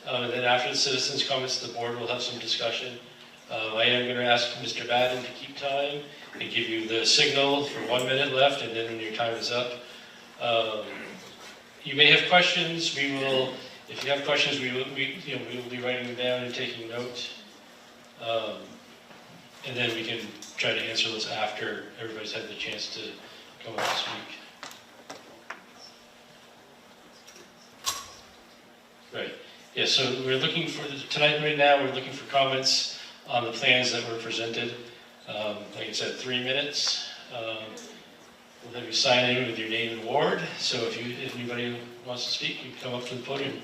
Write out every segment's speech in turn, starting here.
And then after the citizens' comments, the board will have some discussion. I am going to ask Mr. Madden to keep time and give you the signal for 1 minute left, and then when your time is up. You may have questions. We will, if you have questions, we will be writing them down and taking notes. And then we can try to answer those after everybody's had the chance to come up and speak. Right. Yeah, so we're looking for, tonight right now, we're looking for comments on the plans that were presented. Like I said, 3 minutes. We'll have you sign in with your name and ward. So if anybody wants to speak, you can come up to the podium.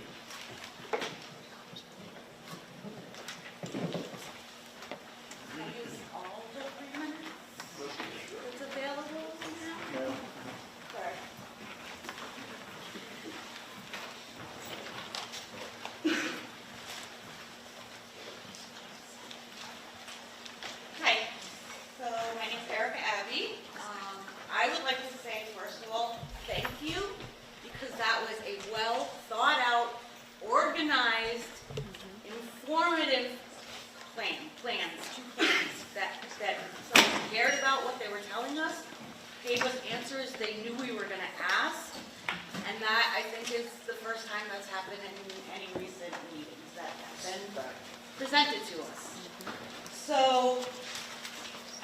Presented to us. So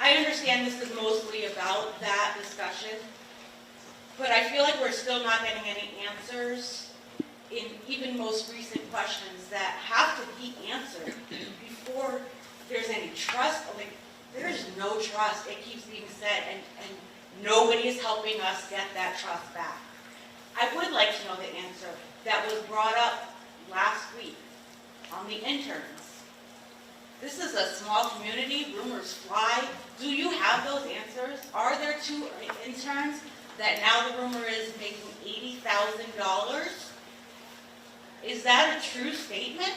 I understand this is mostly about that discussion, but I feel like we're still not getting any answers in even most recent questions that have to be answered before there's any trust. Like, there's no trust. It keeps being said, and nobody is helping us get that trust back. I would like to know the answer that was brought up last week on the interns. This is a small community, rumors fly. Do you have those answers? Are there 2 interns that now the rumor is making $80,000? Is that a true statement?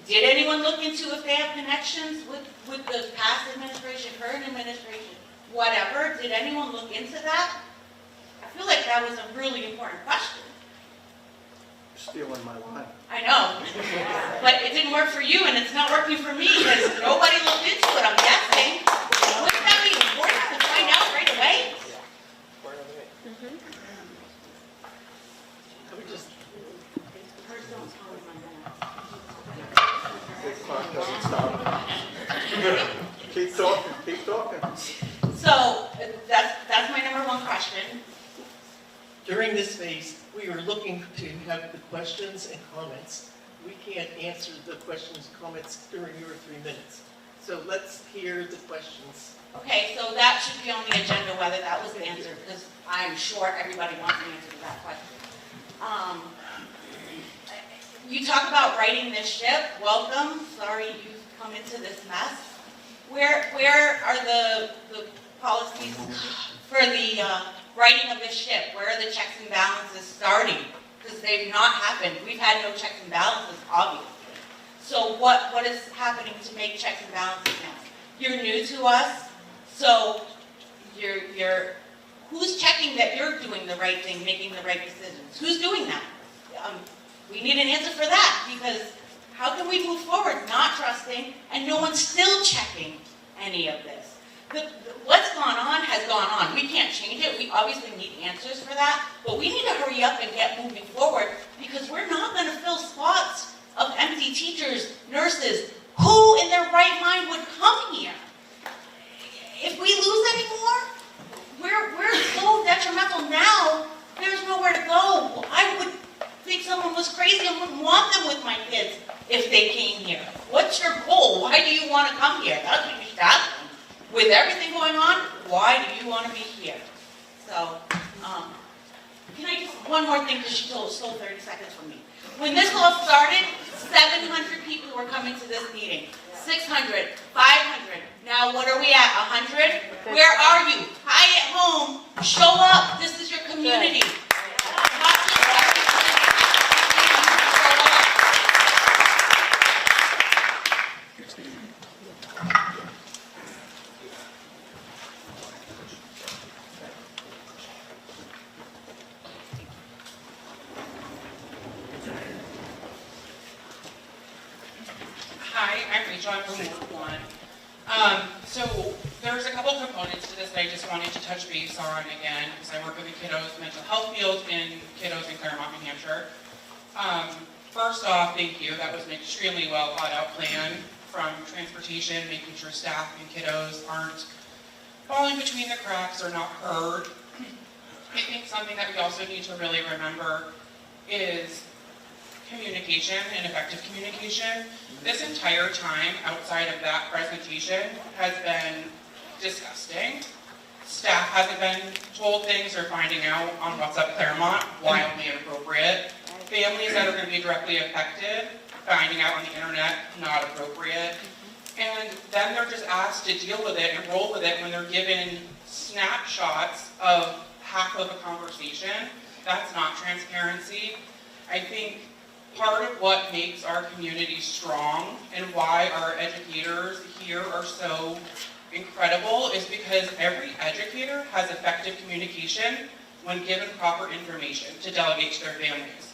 Did anyone look into if they have connections with the past administration, current administration, whatever? Did anyone look into that? I feel like that was a really important question. Stealing my line. I know, but it didn't work for you, and it's not working for me because nobody looked into it, I'm guessing. Wouldn't that be important to find out right away? The clock doesn't stop. Keep talking. So that's my number 1 question. During this phase, we are looking to have the questions and comments. We can't answer the questions and comments during your 3 minutes. So let's hear the questions. Okay, so that should be on the agenda, whether that was answered, because I'm sure everybody wants an answer to that question. You talk about righting this ship. Welcome. Sorry you've come into this mess. Where are the policies for the righting of this ship? Where are the checks and balances starting? Because they've not happened. We've had no checks and balances, obviously. So what is happening to make checks and balances now? You're new to us, so who's checking that you're doing the right thing, making the right decisions? Who's doing that? We need an answer for that, because how can we move forward not trusting and no one's still checking any of this? What's gone on has gone on. We can't change it. We obviously need answers for that, but we need to hurry up and get moving forward, because we're not going to fill spots of empty teachers, nurses. Who in their right mind would come here? If we lose any more, we're so detrimental now, there's nowhere to go. I would think someone was crazy and wouldn't want them with my kids if they came here. What's your goal? Why do you want to come here? That's what you should ask them. With everything going on, why do you want to be here? So, can I just, one more thing, because she stole 30 seconds from me. When this all started, 700 people were coming to this meeting. 600, 500. Now what are we at, 100? Where are you? Hi at home, show up. This is your community. on homework one. So there's a couple components to this that I just wanted to touch base on again, because I work with the kiddos mental health field and kiddos in Claremont, New Hampshire. First off, thank you. That was an extremely well thought out plan, from transportation, making sure staff and kiddos aren't falling between the cracks or not heard. I think something that we also need to really remember is communication and effective communication. This entire time outside of that presentation has been disgusting. Staff hasn't been told things or finding out on What's Up Claremont, wildly inappropriate. Families that are going to be directly affected, finding out on the internet, not appropriate. And then they're just asked to deal with it and roll with it when they're given snapshots of half of a conversation. That's not transparency. I think part of what makes our community strong and why our educators here are so incredible is because every educator has effective communication when given proper information to delegate to their families.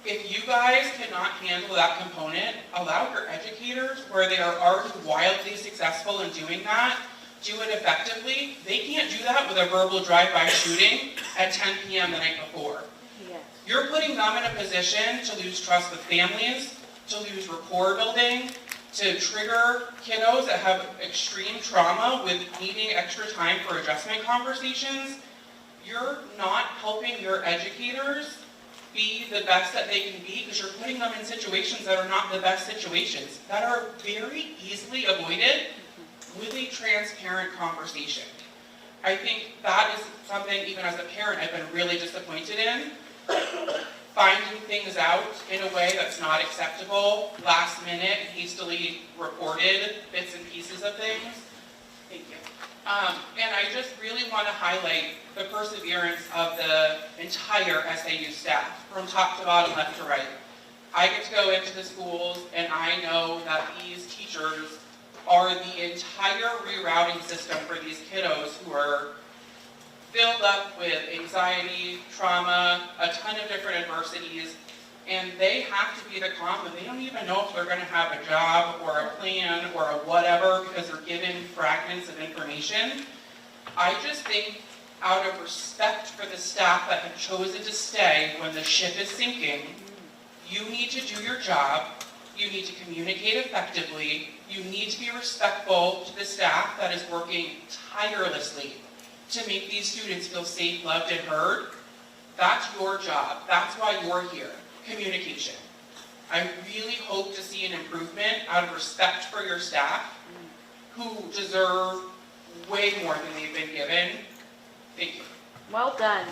If you guys cannot handle that component, allow your educators, where they are already wildly successful in doing that, do it effectively. They can't do that with a verbal drive-by shooting at 10 p.m. the night before. You're putting them in a position to lose trust with families, to lose rapport building, to trigger kiddos that have extreme trauma with needing extra time for adjustment conversations. You're not helping your educators be the best that they can be, because you're putting them in situations that are not the best situations, that are very easily avoided with a transparent conversation. I think that is something, even as a parent, I've been really disappointed in. Finding things out in a way that's not acceptable, last minute, hastily reported bits and pieces of things. Thank you. And I just really want to highlight the perseverance of the entire SAU staff, from top to bottom, left to right. I get to go into the schools, and I know that these teachers are the entire rerouting system for these kiddos who are filled up with anxiety, trauma, a ton of different adversities, and they have to be the calm, and they don't even know if they're going to have a job or a plan or a whatever, because they're given fragments of information. I just think, out of respect for the staff that have chosen to stay when the ship is sinking, you need to do your job, you need to communicate effectively, you need to be respectful to the staff that is working tirelessly to make these students feel safe, loved, and heard. That's your job. That's why you're here. Communication. I really hope to see an improvement out of respect for your staff, who deserve way more than they've been given. Thank you. Well done.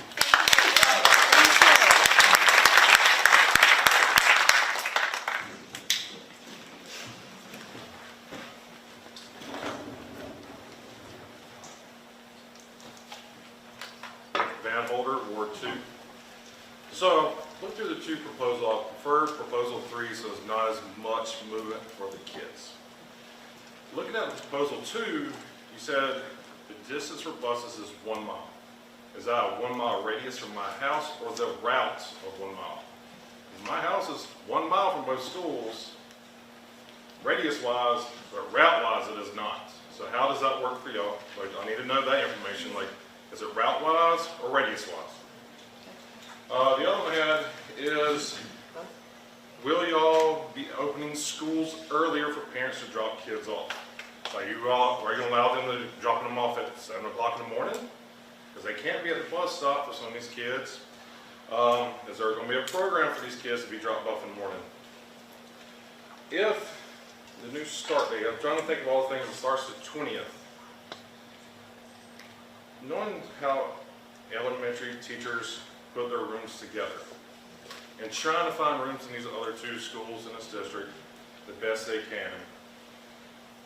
Van Holder, Ward 2. So, look through the two proposals. First, proposal 3 says not as much movement for the kids. Looking at proposal 2, you said the distance for buses is 1 mile. Is that a 1 mile radius from my house, or is it a route of 1 mile? My house is 1 mile from both schools, radius-wise, but route-wise it is not. So how does that work for y'all? Like, I need to know that information. Like, is it route-wise or radius-wise? The other one I had is, will y'all be opening schools earlier for parents to drop kids off? Are you going to allow them to drop them off at 7 o'clock in the morning? Because they can't be at the bus stop for some of these kids. Is there going to be a program for these kids to be dropped off in the morning? If the new start date, I'm trying to think of all the things, it starts the 20th. Knowing how elementary teachers put their rooms together and trying to find rooms in these other two schools in this district the best they can,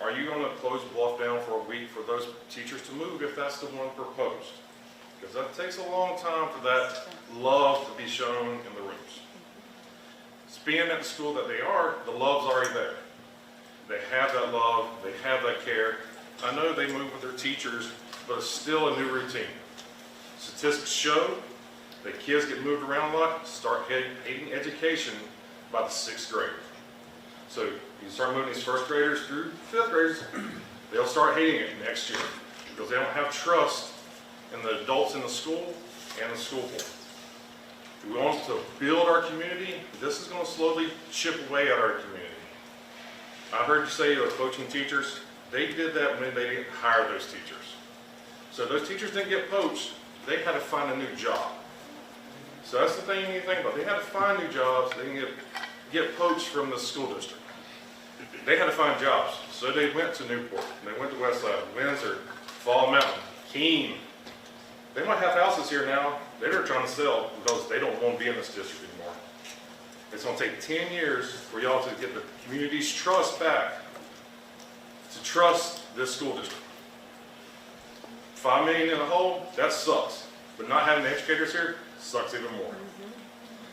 are you going to close Bluff down for a week for those teachers to move if that's the one proposed? Because that takes a long time for that love to be shown in the rooms. Being at the school that they are, the love's already there. They have that love, they have that care. I know they move with their teachers, but it's still a new routine. Statistics show that kids get moved around a lot, start hating education by the 6th grade. So you start moving these first graders through fifth graders, they'll start hating it next year because they don't have trust in the adults in the school and the school board. If we want to build our community, this is going to slowly chip away at our community. I heard you say you're coaching teachers. They did that when they didn't hire those teachers. So those teachers didn't get poached. They had to find a new job. So that's the thing you need to think about. They had to find new jobs. They didn't get poached from the school district. They had to find jobs. So they went to Newport. They went to Westside, Windsor, Fall Mountain, Keene. They might have houses here now they're trying to sell because they don't want to be in this district anymore. It's going to take 10 years for y'all to get the community's trust back, to trust this school district. $5 million in a hole, that sucks. But not having the educators here sucks even more.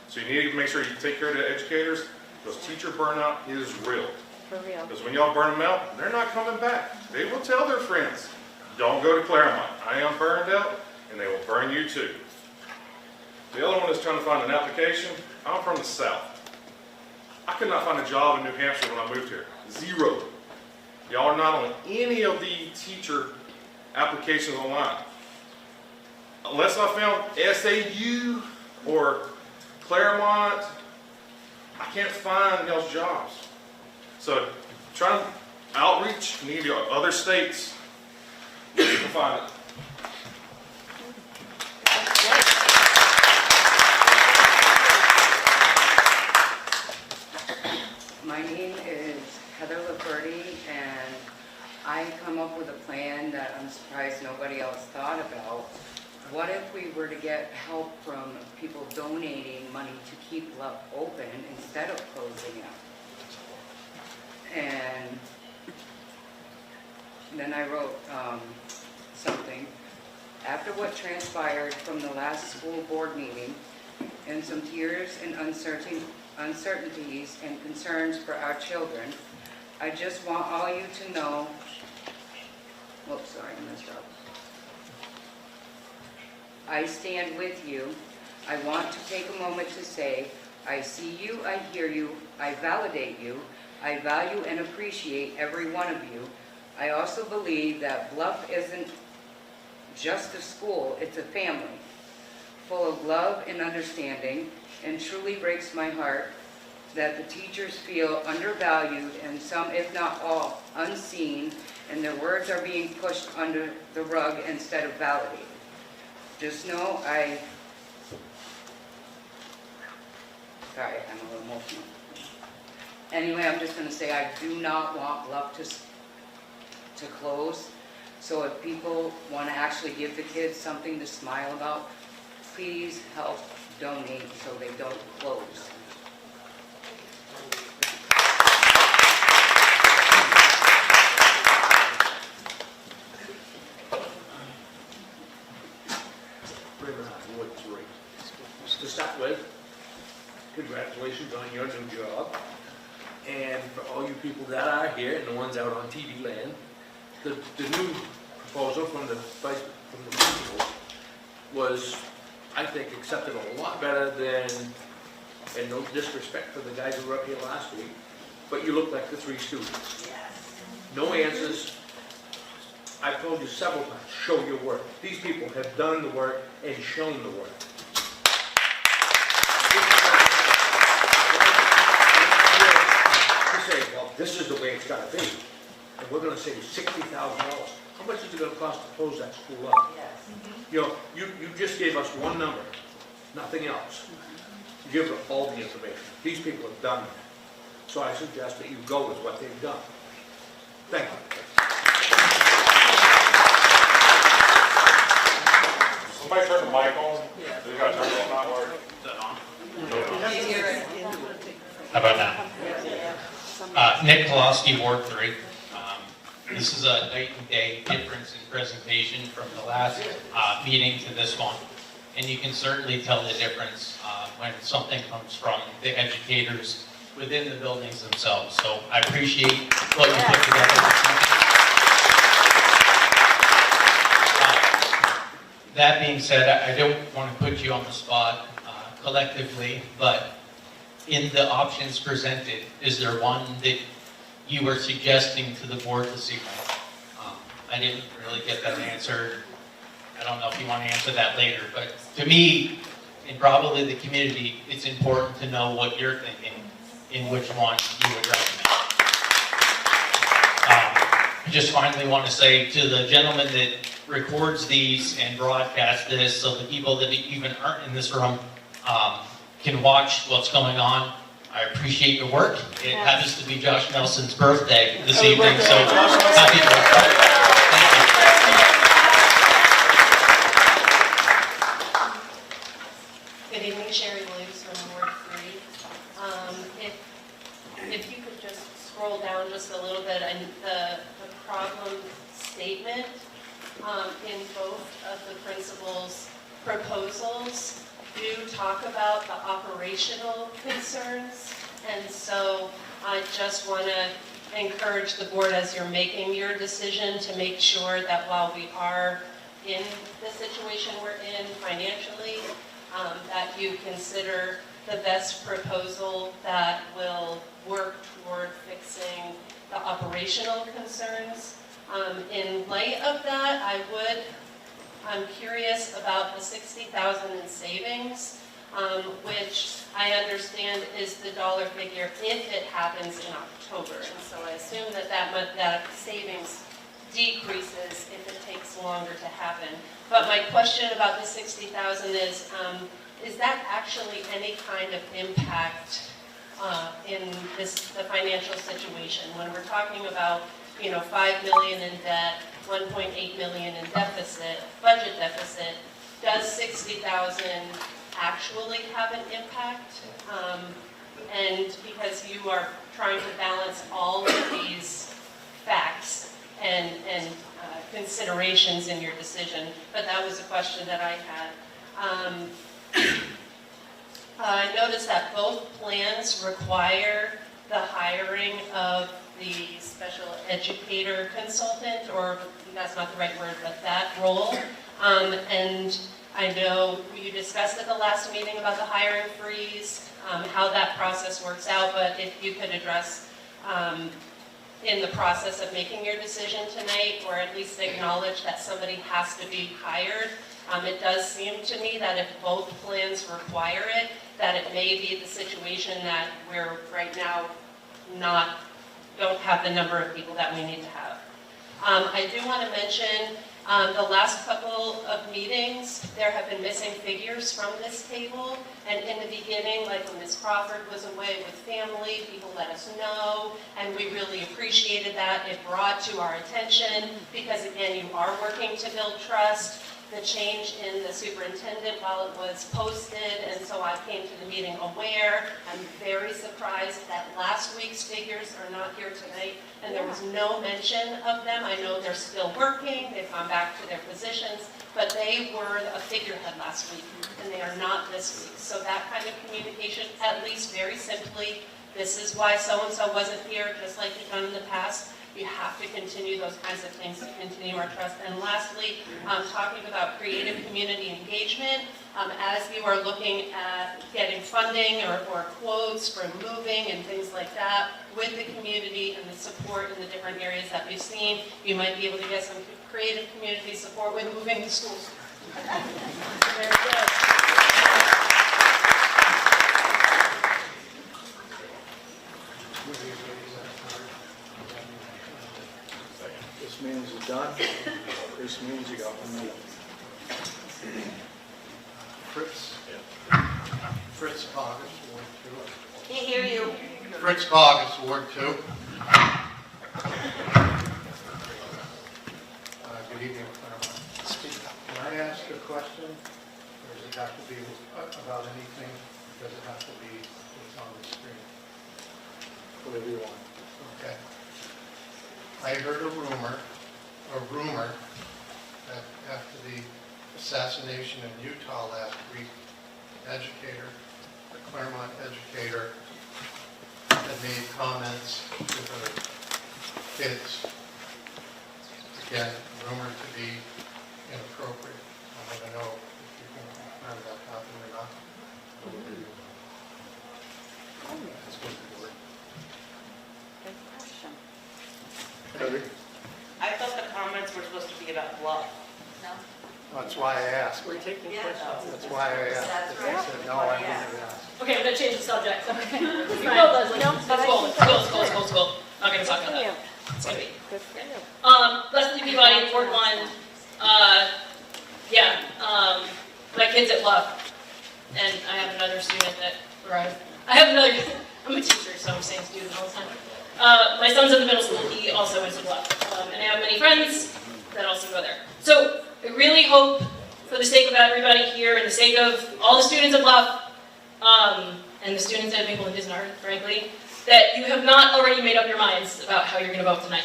So you need to make sure you take care of the educators because teacher burnout is real. For real. Because when y'all burn them out, they're not coming back. They will tell their friends, don't go to Claremont. I am burned out, and they will burn you too. The other one is trying to find an application. I'm from the South. I could not find a job in New Hampshire when I moved here. Zero. Y'all are not on any of the teacher applications online. Unless I found SAU or Claremont, I can't find y'all's jobs. So try to outreach, need your other states, you can find it. My name is Heather Liberty, and I come up with a plan that I'm surprised nobody else thought about. What if we were to get help from people donating money to keep Love open instead of closing it? And then I wrote something. After what transpired from the last school board meeting and some tears and uncertainties and concerns for our children, I just want all you to know, whoops, sorry, I messed up. I stand with you. I want to take a moment to say, I see you, I hear you, I validate you, I value and appreciate every one of you. I also believe that Bluff isn't just a school, it's a family, full of love and understanding, and truly breaks my heart that the teachers feel undervalued and some, if not all, unseen, and their words are being pushed under the rug instead of validated. Just know sorry, I'm a little emotional. Anyway, I'm just going to say I do not want Bluff to close. So if people want to actually give the kids something to smile about, please help donate so they don't close. Ward 3. To start with, congratulations on your new job. And for all you people that are here and the ones out on TV land, the new proposal from the principal was, I think, accepted a lot better than, and no disrespect for the guys who were up here last week, but you look like the three students. No answers. I've told you several times, show your work. These people have done the work and shown the work. You say, well, this is the way it's got to be, and we're going to save $60,000. How much is it going to cost to close that school up? You know, you just gave us one number, nothing else. Give all the information. These people have done that. So I suggest that you go with what they've done. Thank you. Somebody turn the mic on. You gotta turn it on, not working. How about now? Nick Kolosky, Ward 3. This is a night and day difference in presentation from the last meeting to this one. And you can certainly tell the difference when something comes from the educators within the buildings themselves. So I appreciate what you put together. That being said, I don't want to put you on the spot collectively, but in the options presented, is there one that you were suggesting to the board this evening? I didn't really get that answer. I don't know if you want to answer that later, but to me, and probably the community, it's important to know what you're thinking in which one you would recommend. I just finally want to say to the gentleman that records these and broadcasts this, so the people that even aren't in this room can watch what's going on. I appreciate your work. It happens to be Josh Nelson's birthday this evening, so happy birthday. Good evening, Sherry Williams from Ward 3. If you could just scroll down just a little bit, and the problem statement in both of the principals' proposals do talk about the operational concerns, and so I just want to encourage the board as you're making your decision to make sure that while we are in the situation we're in financially, that you consider the best proposal that will work toward fixing the operational concerns. In light of that, I'm curious about the $60,000 in savings, which I understand is the dollar figure if it happens in October. And so I assume that savings decreases if it takes longer to happen. But my question about the $60,000 is that actually any kind of impact in the financial situation? When we're talking about, $5 million in debt, $1.8 million in deficit, budget deficit, does $60,000 actually have an impact? And because you are trying to balance all of these facts and considerations in your decision, but that was a question that I had. I noticed that both plans require the hiring of the special educator consultant, or that's not the right word, but that role. And I know you discussed at the last meeting about the hiring freeze, how that process works out, but if you could address in the process of making your decision tonight, or at least acknowledge that somebody has to be hired. It does seem to me that if both plans require it, that it may be the situation that we're right now don't have the number of people that we need to have. I do want to mention the last couple of meetings, there have been missing figures from this table. And in the beginning, like when Ms. Crawford was away with family, people let us know, and we really appreciated that. It brought to our attention, because again, you are working to build trust. The change in the superintendent while it was posted, and so I came to the meeting aware. I'm very surprised that last week's figures are not here tonight, and there was no mention of them. I know they're still working, they've gone back to their positions, but they were a figurehead last week, and they are not this week. So that kind of communication, at least very simply, this is why so-and-so wasn't here, just like you've done in the past. You have to continue those kinds of things to continue our trust. And lastly, talking about creative community engagement, as you are looking at getting funding or quotes for moving and things like that with the community and the support in the different areas that we've seen, you might be able to get some creative community support with moving the schools. Very good. This means it's done. This means you got 1 minute. Fritz Bogus, Ward 2. Can't hear you. Fritz Bogus, Ward 2. Good evening, Claremont. Can I ask a question, or does it have to be about anything? Does it have to be what's on the screen? Whatever you want. Okay. I heard a rumor that after the assassination in Utah last week, a Claremont educator, had made comments to her kids. Again, rumored to be inappropriate. I want to know if you can confirm that happened or not. about Bluff. No? That's why I asked. We're taking Yeah. questions. That's why I asked. That's If they right. said no, I wouldn't have asked. Okay, I'm gonna change the subject. Okay. Go, Leslie. No, school. Not gonna talk about that. It's gonna be. Leslie Peabody, Ward 1. My kid's at Bluff, and I have another student I'm a teacher, so I'm saying student all the time. My son's in the middle school, he also went to Bluff. And I have many friends that also go there. So I really hope, for the sake of everybody here, and the sake of all the students at Bluff, and the students at Maple and Bismarck, frankly, that you have not already made up your minds about how you're going to vote tonight.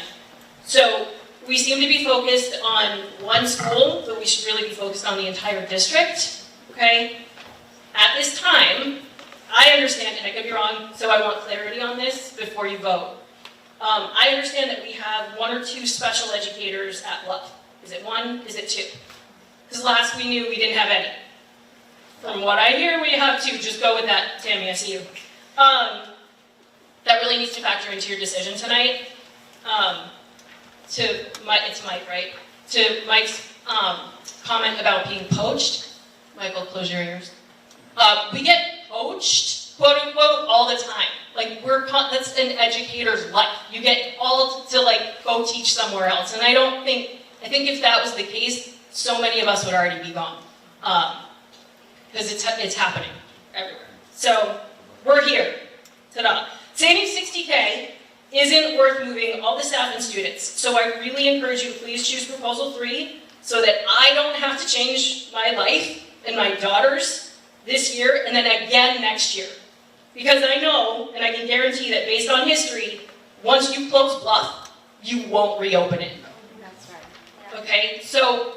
So we seem to be focused on one school, but we should really be focused on the entire district, okay? At this time, I understand, and I could be wrong, so I want clarity on this before you vote. I understand that we have 1 or 2 special educators at Bluff. Is it 1? Is it 2? Because last we knew we didn't have any. From what I hear, we have 2. Just go with that, Tammy, I see you. That really needs to factor into your decision tonight. It's Mike, right? To Mike's comment about being poached. Michael, close your ears. We get poached, quote unquote, all the time. Like, that's an educator's life. You get all to go teach somewhere else. And I think if that was the case, so many of us would already be gone. Because it's happening everywhere. So, we're here. Ta-da. Saving $60K isn't worth moving all the staff and students. So I really encourage you to please choose proposal 3 so that I don't have to change my life and my daughter's this year and then again next year. Because I know, and I can guarantee that based on history, once you close Bluff, you won't reopen it. That's right. Yeah. Okay, so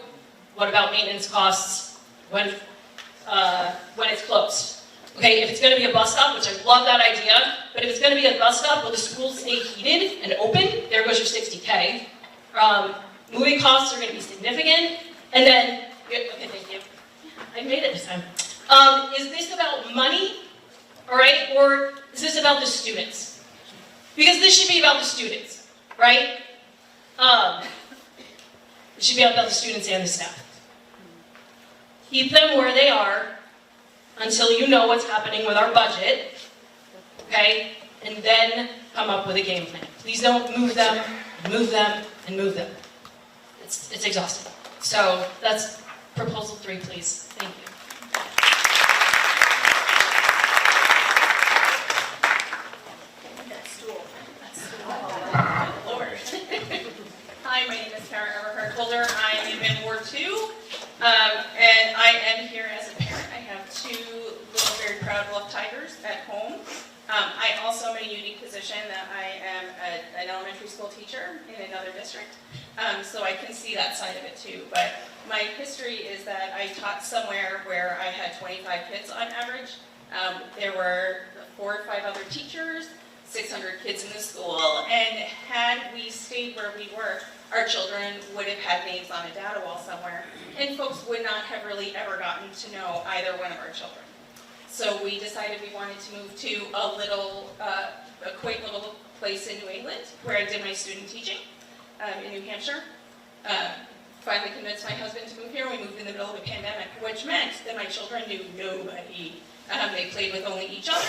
what about maintenance costs when it's closed? Okay, if it's going to be a bus stop, which I love that idea, but if it's going to be a bus stop, will the school stay heated and open? There goes your $60K. Moving costs are going to be significant, and then, okay, thank you. I made it this time. Is this about money, all right, or is this about the students? Because this should be about the students, right? It should be about the students and the staff. Keep them where they are until you know what's happening with our budget, okay? And then come up with a game plan. Please don't move them, and move them. It's exhausting. So that's proposal 3, please. Thank you. Lord. Hi, my name is Karen Everhart-Holder. I am in Ward 2, and I am here as a parent. I have 2 little, very proud Bluff Tigers at home. I also am in a unique position that I am an elementary school teacher in another district, so I can see that side of it too. But my history is that I taught somewhere where I had 25 kids on average. There were 4 or 5 other teachers, 600 kids in the school, and had we stayed where we were, our children would have had names on a data wall somewhere, and folks would not have really ever gotten to know either one of our children. So we decided we wanted to move to a quaint little place in New England, where I did my student teaching in New Hampshire. Finally convinced my husband to move here. We moved in the middle of the pandemic, which meant that my children knew nobody. They played with only each other.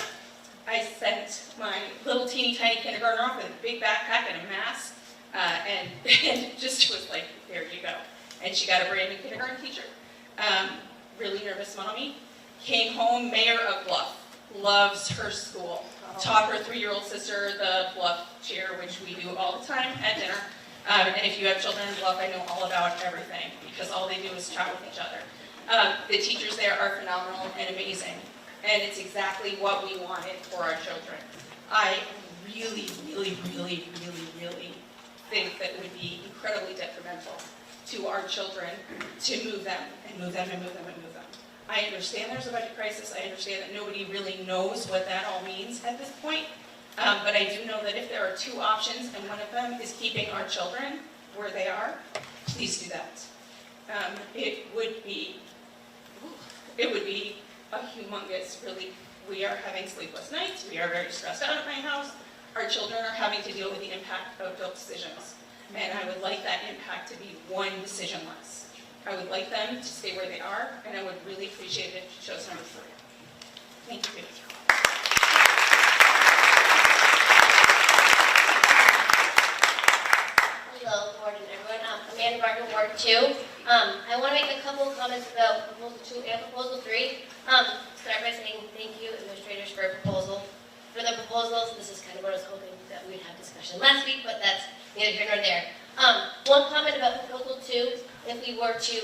I sent my little teeny tiny kindergartner off with a big backpack and a mask, and just was like, there you go. And she got a brand new kindergarten teacher. Really nervous mommy. Came home, mayor of Bluff, loves her school. Taught her 3-year-old sister the Bluff cheer, which we do all the time at dinner. And if you have children in Bluff, I know all about everything, because all they do is chat with each other. The teachers there are phenomenal and amazing. And it's exactly what we wanted for our children. I really think that it would be incredibly detrimental to our children to move them. I understand there's a budget crisis. I understand that nobody really knows what that all means at this point. But I do know that if there are 2 options and one of them is keeping our children where they are, please do that. It would be a humongous relief. We are having sleepless nights. We are very stressed out at my house. Our children are having to deal with the impact of adult decisions. And I would like that impact to be one decision less. I would like them to stay where they are, and I would really appreciate it if you chose number 3. Thank you. Hello, board and everyone. Amanda Barton, Ward 2. I want to make a couple of comments about Proposal 2 and Proposal 3. Start by saying thank you, administrators, for the proposals. This is kind of what I was hoping that we'd have discussion last week, but that's neither here nor there. One comment about Proposal 2, if we were to,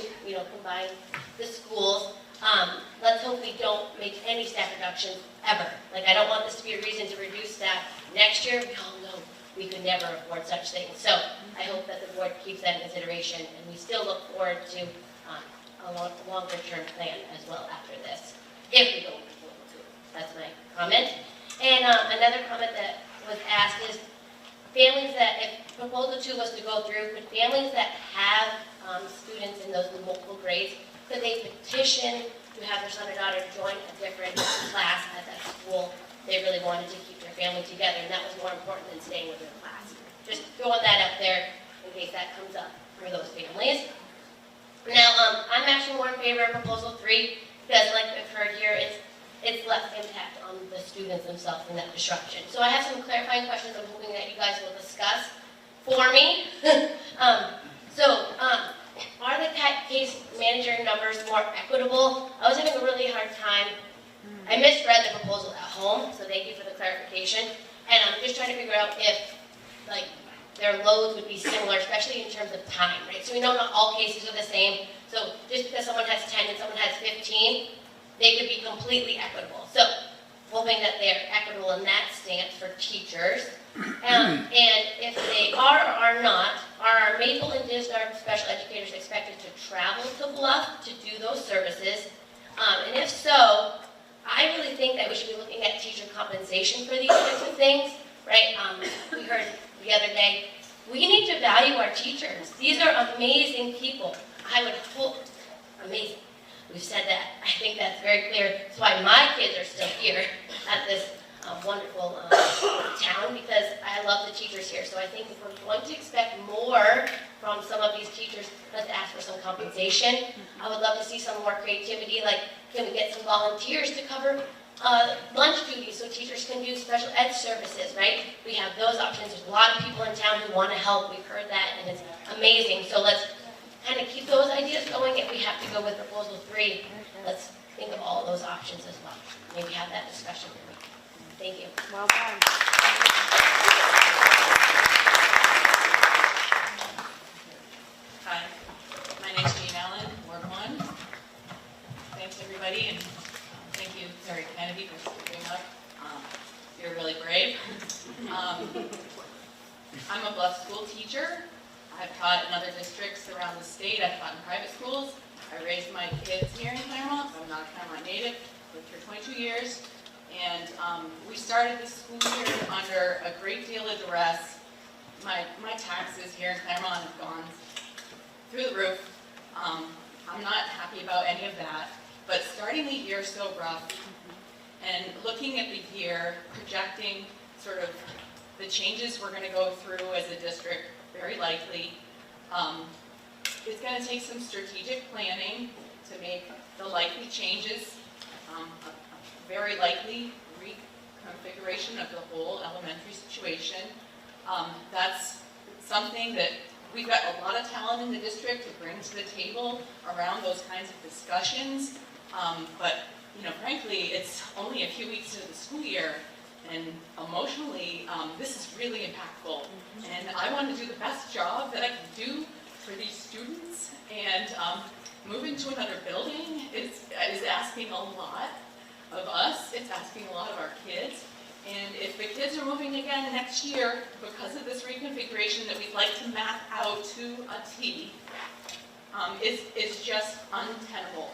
combine the schools, let's hope we don't make any staff reductions ever. Like, I don't want this to be a reason to reduce staff next year. We all know we could never afford such things. So I hope that the board keeps that in consideration, and we still look forward to a longer-term plan as well after this, if we go with Proposal 2. That's my comment. And another comment that was asked is families that, if Proposal 2 was to go through, could families that have students in those multiple grades, could they petition to have their son or daughter join a different class at that school? They really wanted to keep their family together, and that was more important than staying with their class. Just throwing that up there in case that comes up for those families. Now, I'm actually more in favor of Proposal 3, because like we've heard here, it's less impact on the students themselves and that disruption. So I have some clarifying questions I'm hoping that you guys will discuss for me. Are the case manager numbers more equitable? I was having a really hard time. I misread the proposal at home, so thank you for the clarification. And I'm just trying to figure out if, their loads would be similar, especially in terms of time, right? So we know not all cases are the same. So just because someone has 10 and someone has 15, they could be completely equitable. So hoping that they're equitable in that stance for teachers. And if they are or are not, are our Maple and Dizdar special educators expected to travel to Bluff to do those services? And if so, I really think that we should be looking at teacher compensation for these types of things, right? We heard the other day, we need to value our teachers. These are amazing people. I would hope, amazing. We've said that. I think that's very clear. That's why my kids are still here at this wonderful town, because I love the teachers here. So I think if we're going to expect more from some of these teachers, let's ask for some compensation. I would love to see some more creativity, like can we get some volunteers to cover lunch duties so teachers can do special ed services, right? We have those options. There's a lot of people in town who want to help. We've heard that, and it's amazing. So let's kind of keep those ideas going. If we have to go with Proposal 3, let's think of all those options as well. Maybe have that discussion. Thank you. Well done. Hi, my name's Jean Allen, Ward 1. Thanks everybody, and thank you, Terry Kennedy, for stepping up. You're really brave. I'm a Bluff school teacher. I've taught in other districts around the state. I've taught in private schools. I raised my kids here in Claremont. I'm not a Claremont native. Lived here 22 years. And we started this school year under a great deal of duress. My taxes here in Claremont have gone through the roof. I'm not happy about any of that. But starting the year so rough and looking at the year, projecting sort of the changes we're going to go through as a district, very likely, it's going to take some strategic planning to make the likely changes, a very likely reconfiguration of the whole elementary situation. That's something that we've got a lot of talent in the district to bring to the table around those kinds of discussions. But frankly, it's only a few weeks into the school year, and emotionally, this is really impactful. And I want to do the best job that I can do for these students. And moving to another building is asking a lot of us. It's asking a lot of our kids. And if the kids are moving again next year because of this reconfiguration that we'd like to map out to a T, is just untenable.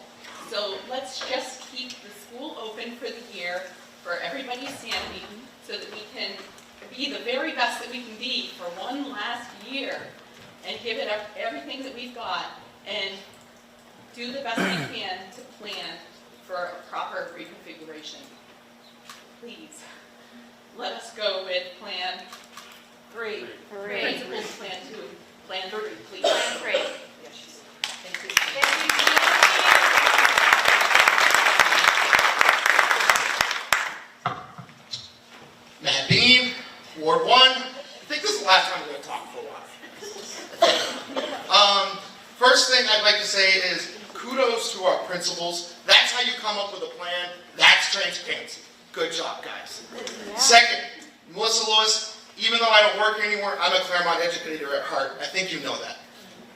So let's just keep the school open for the year for everybody's sanity so that we can be the very best that we can be for one last year and give it everything that we've got and do the best we can to plan for a proper reconfiguration. Please, let us go with Plan Three. Principals plan two. Plan three, please. Plan three. Thank you. Matt Beam, Ward 1. I think this is the last time I'm going to talk for a while. First thing I'd like to say is kudos to our principals. That's how you come up with a plan. That's transparency. Good job, guys. Second, Melissa Lewis, even though I don't work here anymore, I'm a Claremont educator at heart. I think you know that.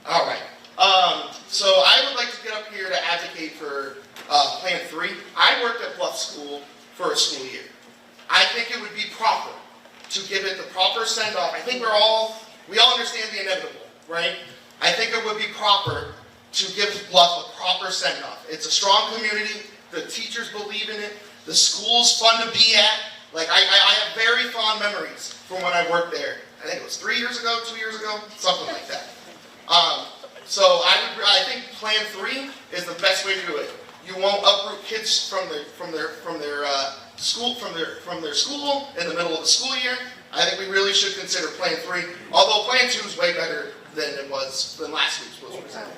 All right. So I would like to get up here to advocate for Plan 3. I worked at Bluff School for a school year. I think it would be proper to give it the proper send-off. I think we all understand the inevitable, right? I think it would be proper to give Bluff a proper send-off. It's a strong community. The teachers believe in it. The school's fun to be at. Like, I have very fond memories from when I worked there. I think it was 3 years ago, 2 years ago, something like that. So I think Plan 3 is the best way to do it. You won't uproot kids from their school in the middle of the school year. I think we really should consider Plan 3, although Plan 2 is way better than last week's was presented.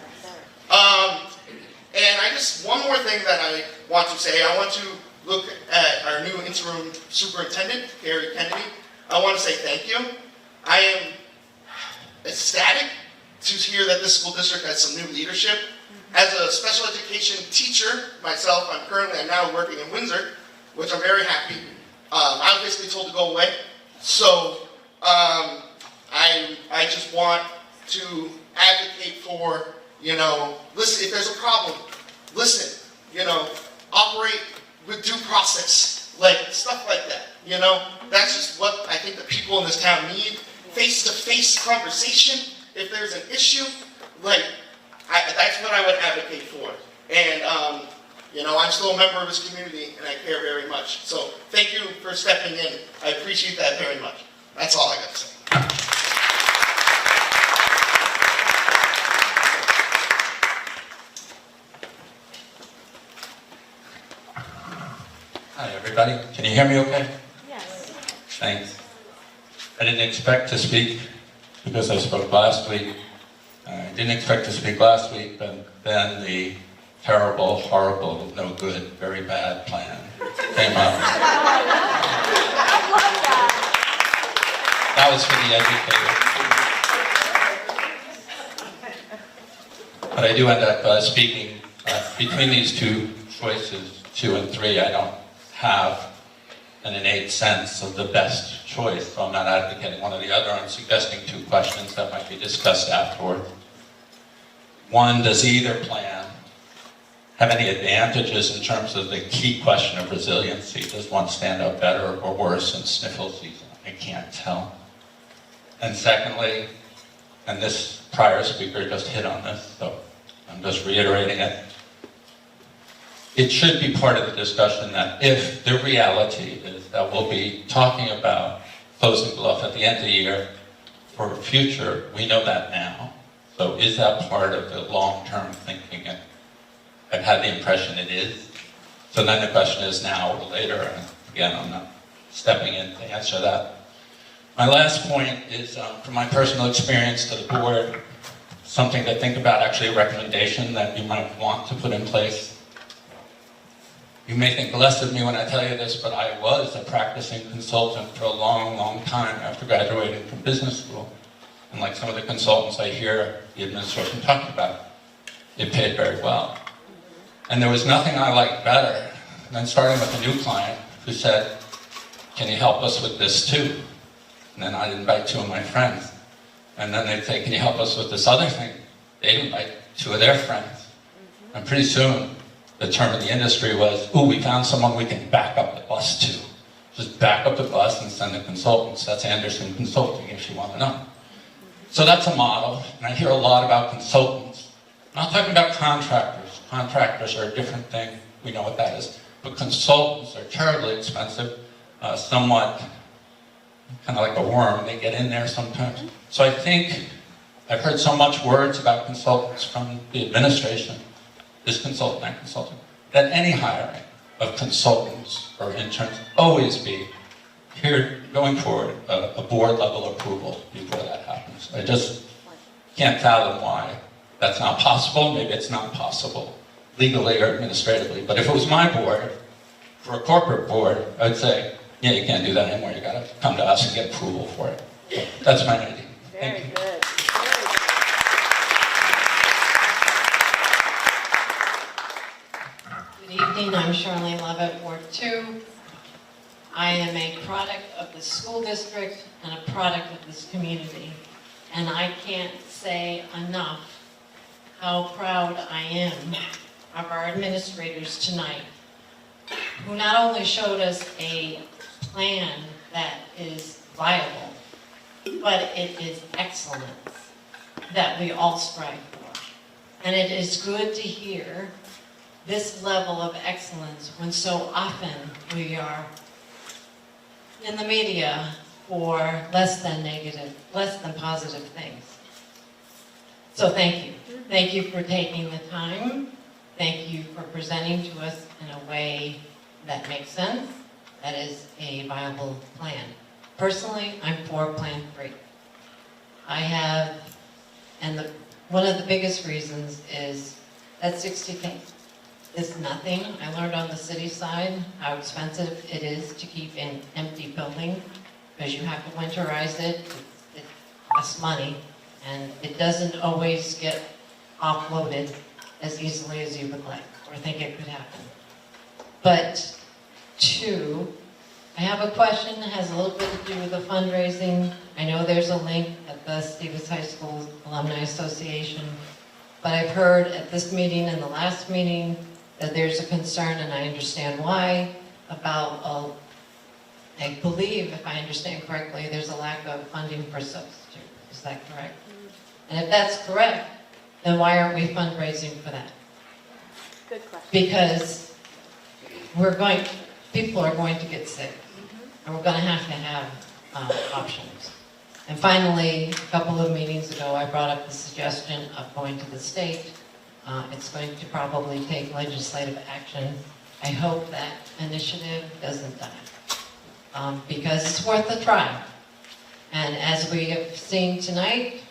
And one more thing that I want to say, I want to look at our new interim superintendent, Gary Kennedy. I want to say thank you. I am ecstatic to hear that this school district has some new leadership. As a special education teacher myself, I'm now working in Windsor, which I'm very happy. I was basically told to go away. So I just want to advocate for, listen, if there's a problem, listen, operate with due process, like stuff like that, That's just what I think the people in this town need. Face-to-face conversation. If there's an issue, that's what I would advocate for. And, I'm still a member of this community, and I care very much. So thank you for stepping in. I appreciate that very much. That's all I got to say. Hi, everybody. Can you hear me okay? Yes. Thanks. I didn't expect to speak because I spoke last week. I didn't expect to speak last week, but then the terrible, horrible, no good, very bad plan came up. That was for the educators. But I do end up speaking between these two choices, 2 and 3. I don't have an innate sense of the best choice, so I'm not advocating one or the other. I'm suggesting 2 questions that might be discussed afterward. One, does either plan have any advantages in terms of the key question of resiliency? Does one stand out better or worse in sniffle season? I can't tell. And secondly, and this prior speaker just hit on this, so I'm just reiterating it. It should be part of the discussion that if the reality is that we'll be talking about closing Bluff at the end of the year for future, we know that now. So is that part of the long-term thinking? And I've had the impression it is. So then the question is now or later, and again, I'm not stepping in to answer that. My last point is from my personal experience to the board, something to think about, actually a recommendation that you might want to put in place. You may think less of me when I tell you this, but I was a practicing consultant for a long, long time after graduating from business school. And like some of the consultants I hear the administration talking about, it paid very well. And there was nothing I liked better than starting with a new client who said, can you help us with this too? And then I'd invite 2 of my friends. And then they'd say, can you help us with this other thing? They'd invite 2 of their friends. And pretty soon, the term in the industry was, ooh, we found someone we can back up the bus to. Just back up the bus and send the consultants. That's Anderson Consulting, if you want to know. So that's a model, and I hear a lot about consultants. I'm not talking about contractors. Contractors are a different thing. We know what that is. But consultants are terribly expensive, somewhat kind of like a worm. They get in there sometimes. So I think I've heard so much words about consultants from the administration, this consultant, that consultant, that any hiring of consultants or interns always be, here going for a board level approval before that happens. I just can't fathom why that's not possible. Maybe it's not possible legally or administratively, but if it was my board, for a corporate board, I would say, yeah, you can't do that anymore. You gotta come to us and get approval for it. So that's my idea. Very good. Good evening, I'm Charlene Lovett, Ward 2. I am a product of the school district and a product of this community. And I can't say enough how proud I am of our administrators tonight, who not only showed us a plan that is viable, but it is excellence that we all strive for. And it is good to hear this level of excellence when so often we are in the media for less than positive things. So thank you. Thank you for taking the time. Thank you for presenting to us in a way that makes sense, that is a viable plan. Personally, I'm for Plan 3. I have, and one of the biggest reasons is that 60K is nothing. I learned on the city side how expensive it is to keep an empty building because you have to winterize it. It costs money, and it doesn't always get offloaded as easily as you would like or think it could happen. But 2, I have a question that has a little bit to do with the fundraising. I know there's a link at the Stevens High School Alumni Association, but I've heard at this meeting and the last meeting that there's a concern, and I understand why, about, I believe, if I understand correctly, there's a lack of funding for substitute. Is that correct? And if that's correct, then why aren't we fundraising for that? Good question. Because people are going to get sick, and we're going to have options. And finally, a couple of meetings ago, I brought up the suggestion of going to the state. It's going to probably take legislative action. I hope that initiative doesn't die, because it's worth a try. And as we have seen tonight,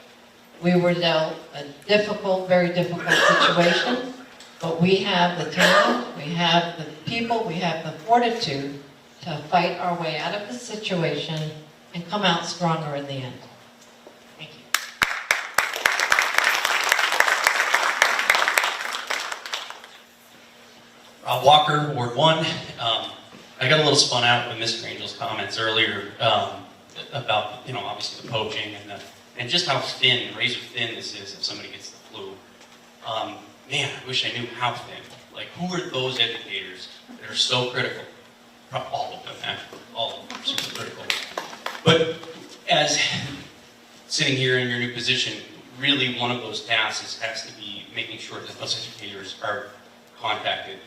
we were dealt a difficult, very difficult situation, but we have the talent, we have the people, we have the fortitude to fight our way out of the situation and come out stronger in the end. Thank you. Walker, Ward 1. I got a little spun out with Mr. Angel's comments earlier about, obviously the poaching and just how thin, razor thin this is if somebody gets the flu. Man, I wish I knew how thin. Like, who are those educators that are so critical? All of them, actually. All of them are super critical. But as sitting here in your new position, really one of those tasks has to be making sure that those educators are contacted,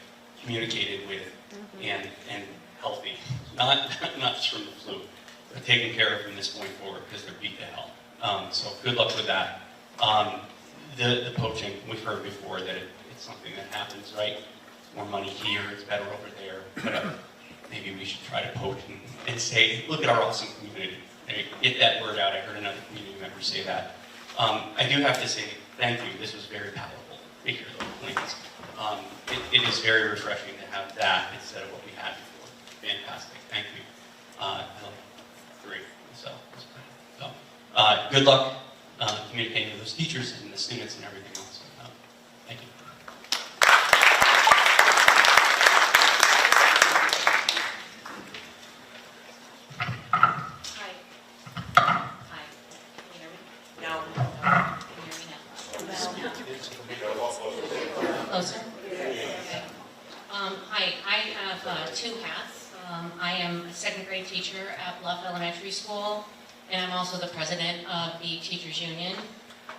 communicated with, and healthy. Not just from the flu, but taken care of from this point forward because they're beat to hell. So good luck with that. The poaching, we've heard before that it's something that happens, right? More money here, it's better over there, whatever. Maybe we should try to poach and say, look at our awesome community. Maybe get that word out. I heard another community member say that. I do have to say thank you. This was very palatable to hear those plans. It is very refreshing to have that instead of what we had before. Fantastic. Thank you. I like 3 myself. So, good luck communicating with those teachers and the students and everything else. Thank you. Hi. Hi. Can you hear me? No. Can you hear me now? Closer? Okay. Hi, I have 2 hats. I am a 2nd grade teacher at Bluff Elementary School, and I'm also the president of the Teachers Union.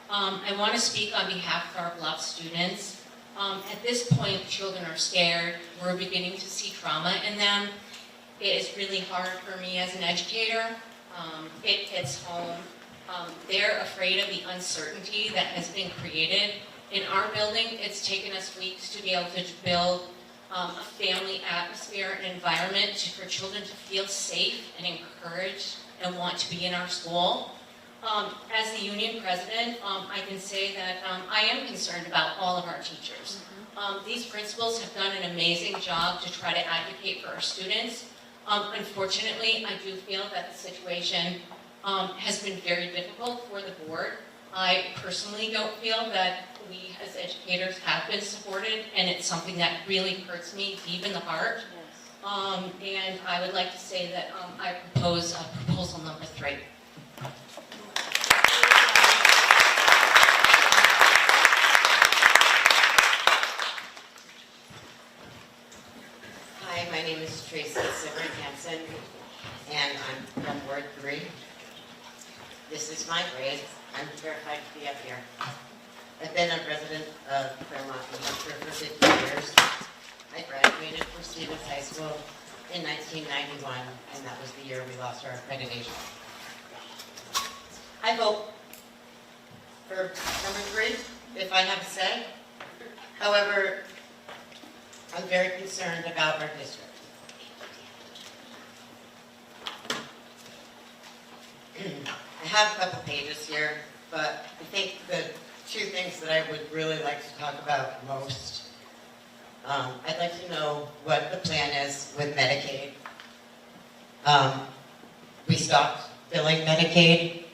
I want to speak on behalf of our Bluff students. At this point, children are scared. We're beginning to see trauma in them. It is really hard for me as an educator. It hits home. They're afraid of the uncertainty that has been created. In our building, it's taken us weeks to be able to build a family atmosphere and environment for children to feel safe and encouraged and want to be in our school. As the union president, I can say that I am concerned about all of our teachers. These principals have done an amazing job to try to advocate for our students. Unfortunately, I do feel that the situation has been very difficult for the board. I personally don't feel that we as educators have been supported, and it's something that really hurts me deep in the heart. And I would like to say that I propose proposal number 3. Hi, my name is Tracy Simmert Hansen, and I'm from Ward 3. This is my grade. I'm terrified to be up here. I've been a resident of Claremont, New Hampshire for 50 years. I graduated from Stevens High School in 1991, and that was the year we lost our accreditation. I vote for number 3, if I have a say. However, I'm very concerned about our district. I have a couple pages here, but I think the 2 things that I would really like to talk about most, I'd like to know what the plan is with Medicaid. We stopped billing Medicaid.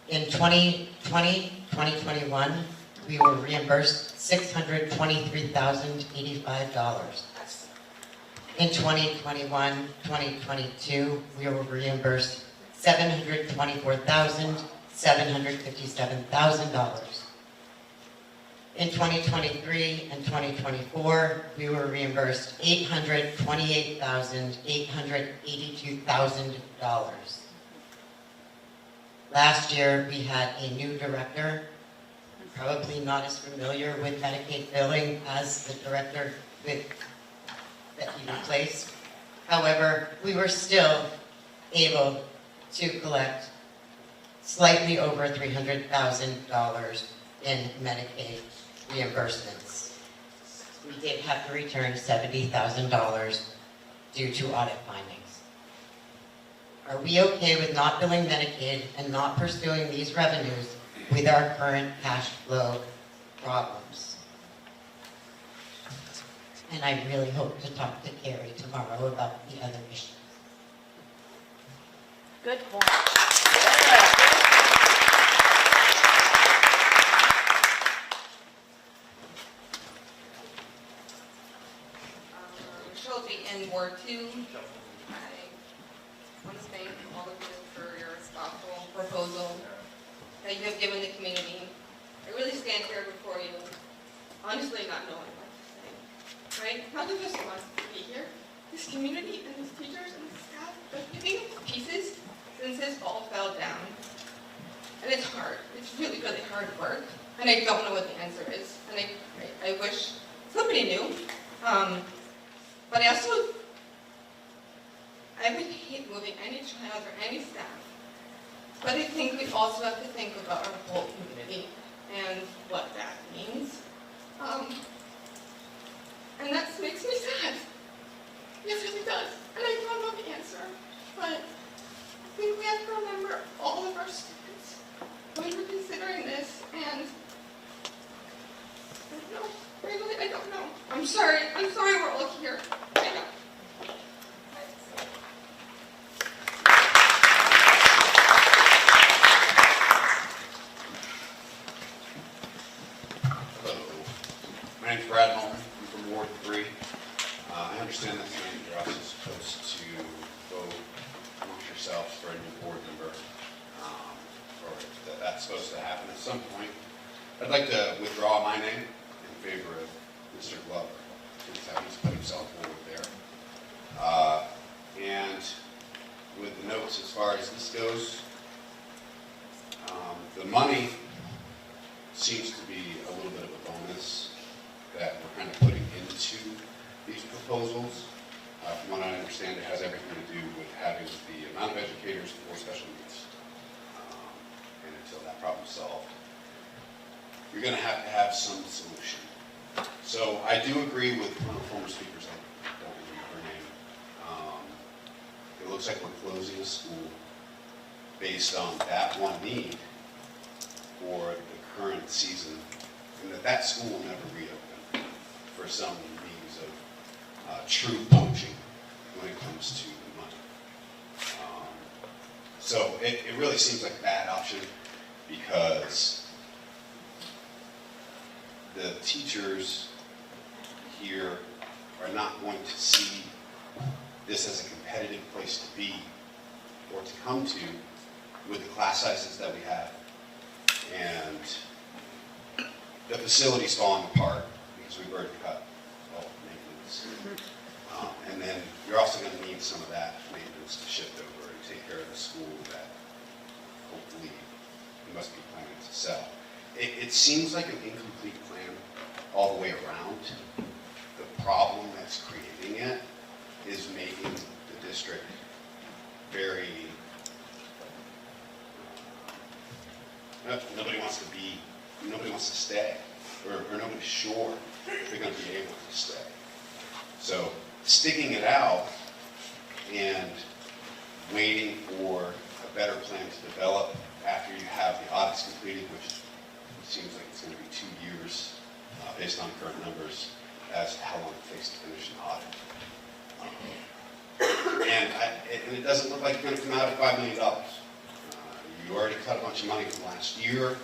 In 2020, 2021, we were reimbursed $623,085. In 2021, 2022, we were reimbursed $724,757,000. In 2023 and 2024, we were reimbursed $828,882,000. Last year, we had a new director, probably not as familiar with Medicaid billing as the director that he replaced. However, we were still able to collect slightly over $300,000 in Medicaid reimbursements. We did have to return $70,000 due to audit findings. Are we okay with not billing Medicaid and not pursuing these revenues with our current cash flow problems? And I really hope to talk to Carrie tomorrow about the other issues. Good point. Shelby in Ward 2. I want to thank all of you for your thoughtful proposal that you have given the community. I really stand here before you, honestly not knowing what to say. Right? Not the just wants to be here. This community and these teachers and the staff, they're picking up the pieces since this all fell down. And it's hard. It's really, really hard work. And I don't know what the answer is. And I wish somebody knew. But I would hate moving any child or any staff. But I think we also have to think about our whole community and what that means. And that makes me sad. It really does. And I don't know the answer. But I think we have to remember all of our students when we're considering this. And I don't know. Really, I don't know. I'm sorry we're all here. I know. Hello. My name's Brad Holman. I'm from Ward 3. I understand that you're also supposed to vote amongst yourselves for a new board member, or that's supposed to happen at some point. I'd like to withdraw my name in favor of Mr. Glover, since he's put himself forward there. And with the notes as far as this goes, the money seems to be a little bit of a bonus that we're kind of putting into these proposals. From what I understand, it has everything to do with having the amount of educators for special needs. And until that problem's solved, you're going to have some solution. So I do agree with one of the former speakers, I don't remember her name. It looks like we're closing a school based on that one need for the current season, and that school will never reopen for some means of true poaching when it comes to the money. So it really seems like a bad option because the teachers here are not going to see this as a competitive place to be or to come to with the class sizes that we have. And the facility's falling apart because we've already cut all maintenance. And then you're also going to need some of that maintenance to shift over and take care of the school that hopefully you must be planning to sell. It seems like an incomplete plan all the way around. The problem that's creating it is making the district very, nobody wants to stay, or nobody's sure if they're going to be able to stay. So sticking it out and waiting for a better plan to develop after you have the audits completed, which seems like it's going to be 2 years based on current numbers as to how long it takes to finish an audit. And it doesn't look like you're going to come out at $5 million. You already cut a bunch of money from last year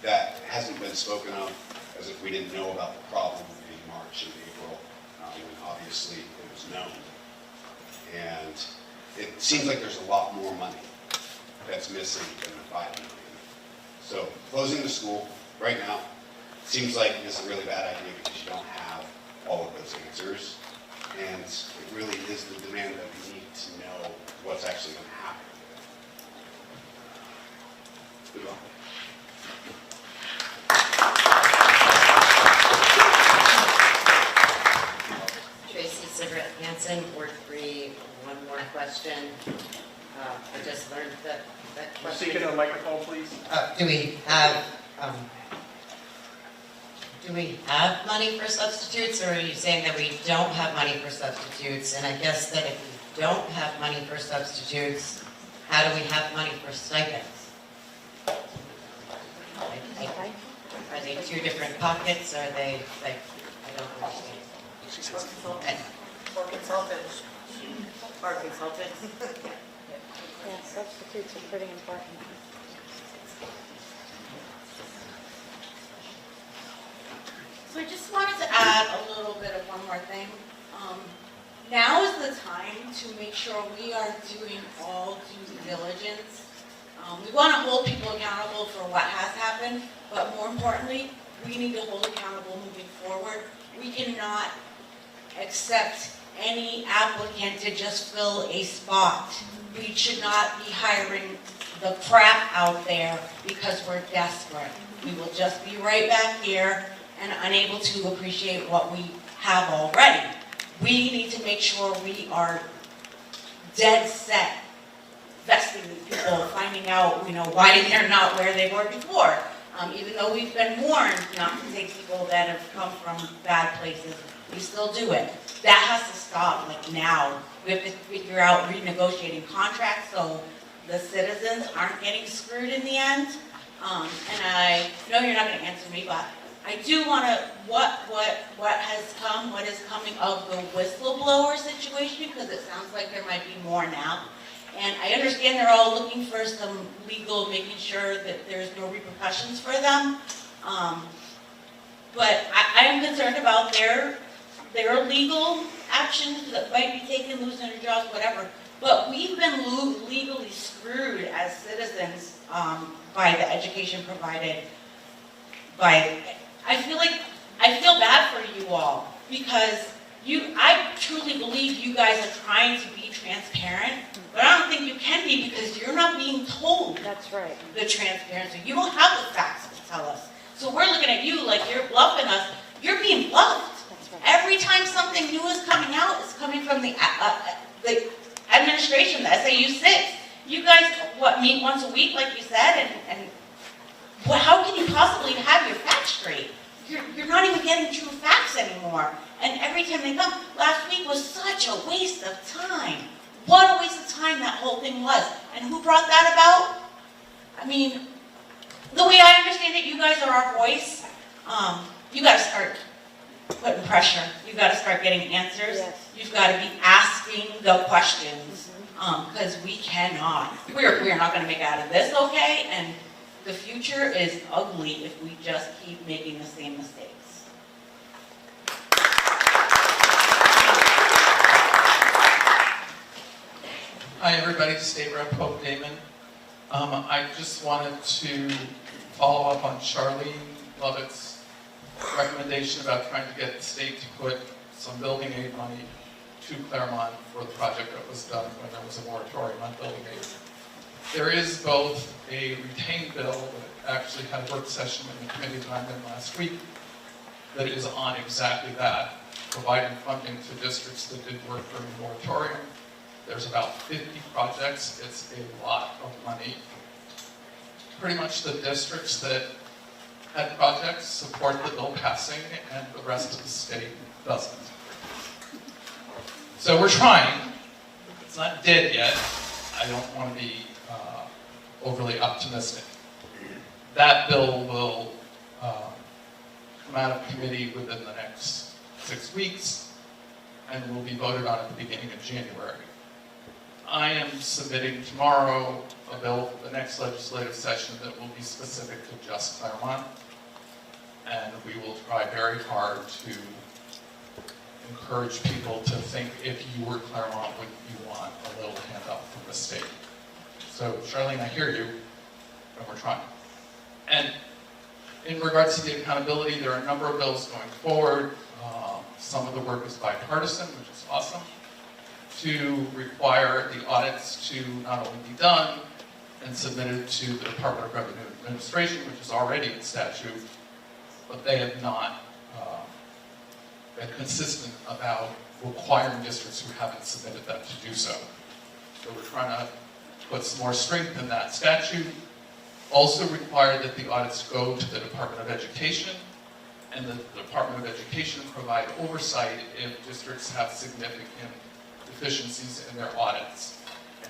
that hasn't been spoken of, as if we didn't know about the problem in March and April, when obviously it was known. And it seems like there's a lot more money that's missing than the $5 million. So closing the school right now seems like it's a really bad idea because you don't have all of those answers. And it really is the demand that we need to know what's actually going to happen. Good luck. Tracy Cigarette Hansen, Ward 3, one more question. I just learned that question. Speak into the microphone, please. Do we have money for substitutes, or are you saying that we don't have money for substitutes? And I guess that if we don't have money for substitutes, how do we have money for stipends? Are they two different pockets? Are they, like, I don't understand. Or consultants. Or consultants? Yeah, substitutes are pretty important. So I just wanted to add a little bit of one more thing. Now is the time to make sure we are doing all due diligence. We want to hold people accountable for what has happened, but more importantly, we need to hold accountable moving forward. We cannot accept any applicant to just fill a spot. We should not be hiring the crap out there because we're desperate. We will just be right back here and unable to appreciate what we have already. We need to make sure we are dead set vesting these people, finding out, why they're not where they were before. Even though we've been warned not to take people that have come from bad places, we still do it. That has to stop, now. We have to figure out renegotiating contracts so the citizens aren't getting screwed in the end. And I know you're not going to answer me, but I do want to, what is coming of the whistleblower situation, because it sounds like there might be more now. And I understand they're all looking for some legal, making sure that there's no repercussions for them. But I am concerned about their legal actions that might be taken, losing their jobs, whatever. But we've been legally screwed as citizens by the education provided by, I feel bad for you all, because I truly believe you guys are trying to be transparent, but I don't think you can be because you're not being told the transparency. You don't have the facts to tell us. So we're looking at you like you're bluffing us. You're being bluffed. Every time something new is coming out, it's coming from the administration, the SAU 6. You guys, meet once a week, like you said, and how can you possibly have your facts straight? you're not even getting true facts anymore. And every time they come, last week was such a waste of time. What a waste of time that whole thing was. And who brought that about? I mean, the way I understand it, you guys are our voice. You gotta start putting pressure. You gotta start getting answers. Yes. You've gotta be asking the questions. Because we cannot. We're not gonna make it out of this, okay? And the future is ugly if we just keep making the same mistakes. Hi, everybody. State Rep Hope Damon. I just wanted to follow up on Charlene Lovett's recommendation about trying to get the state to put some building aid money to Claremont for the project that was done when there was a moratorium on building aid. There is both a retained bill that actually had a work session in the committee that I'm in last week that is on exactly that, providing funding to districts that did work during the moratorium. There's about 50 projects. It's a lot of money. Pretty much the districts that had projects support the bill passing, and the rest of the state doesn't. So we're trying. It's not dead yet. I don't want to be overly optimistic. That bill will come out of committee within the next 6 weeks and will be voted on at the beginning of January. I am submitting tomorrow a bill for the next legislative session that will be specific to just Claremont, and we will try very hard to encourage people to think, if you were Claremont, would you want a little handout from the state? So, Charlene, I hear you, and we're trying. And in regards to the accountability, there are a number of bills going forward. Some of the work is bipartisan, which is awesome, to require the audits to not only be done and submitted to the Department of Revenue Administration, which is already in statute, but they have not been consistent about requiring districts who haven't submitted that to do so. So we're trying to put some more strength in that statute. Also require that the audits go to the Department of Education, and the Department of Education provide oversight if districts have significant deficiencies in their audits.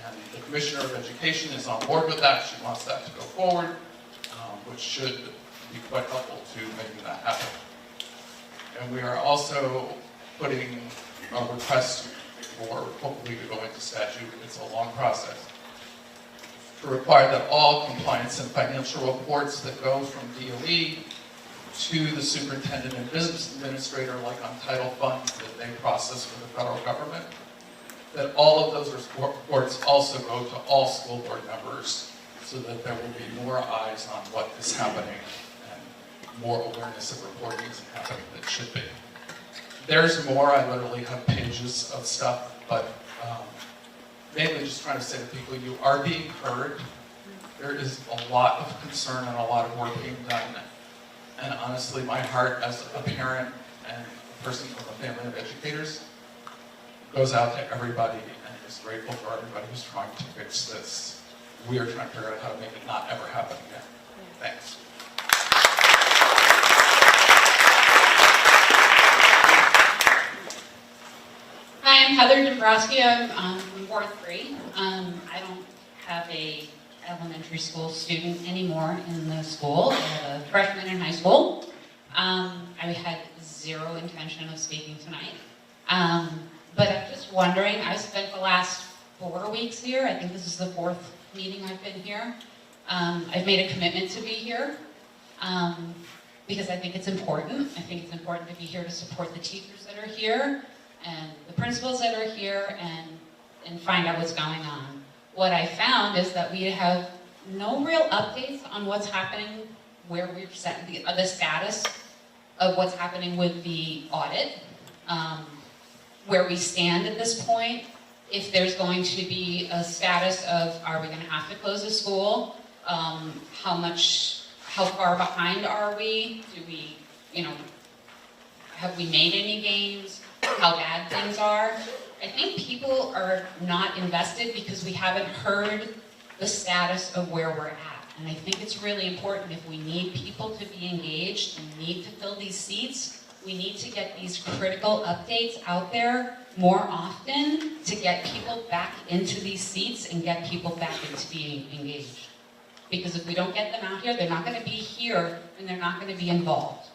And the Commissioner of Education is on board with that. She wants that to go forward, which should be quite helpful to making that happen. And we are also putting a request for, hopefully, to go into statute. It's a long process, to require that all compliance and financial reports that go from DOE to the superintendent and business administrator, like on title funds that they process for the federal government, that all of those reports also go to all school board members, so that there will be more eyes on what is happening and more awareness of reporting is happening that should be. There's more. I literally have pages of stuff, but mainly just trying to say to people, you are being heard. There is a lot of concern and a lot of work being done. And honestly, my heart as a parent and a person from a family of educators goes out to everybody, and is grateful for everybody who's trying to fix this. We are trying to figure out how to make it not ever happen again. Thanks. Hi, I'm Heather Dombrowski. I'm from Ward 3. I don't have a elementary school student anymore in the school. I have a freshman in high school. I had zero intention of speaking tonight. But I'm just wondering, I've spent the last 4 weeks here. I think this is the 4th meeting I've been here. I've made a commitment to be here because I think it's important. I think it's important to be here to support the teachers that are here and the principals that are here and find out what's going on. What I found is that we have no real updates on what's happening, where we're set, the status of what's happening with the audit, where we stand at this point, if there's going to be a status of, are we going to have to close the school? How far behind are we? Do we, have we made any gains? How bad things are? I think people are not invested because we haven't heard the status of where we're at. And I think it's really important, if we need people to be engaged and need to fill these seats, we need to get these critical updates out there more often to get people back into these seats and get people back into being engaged. Because if we don't get them out here, they're not going to be here and they're not going to be involved.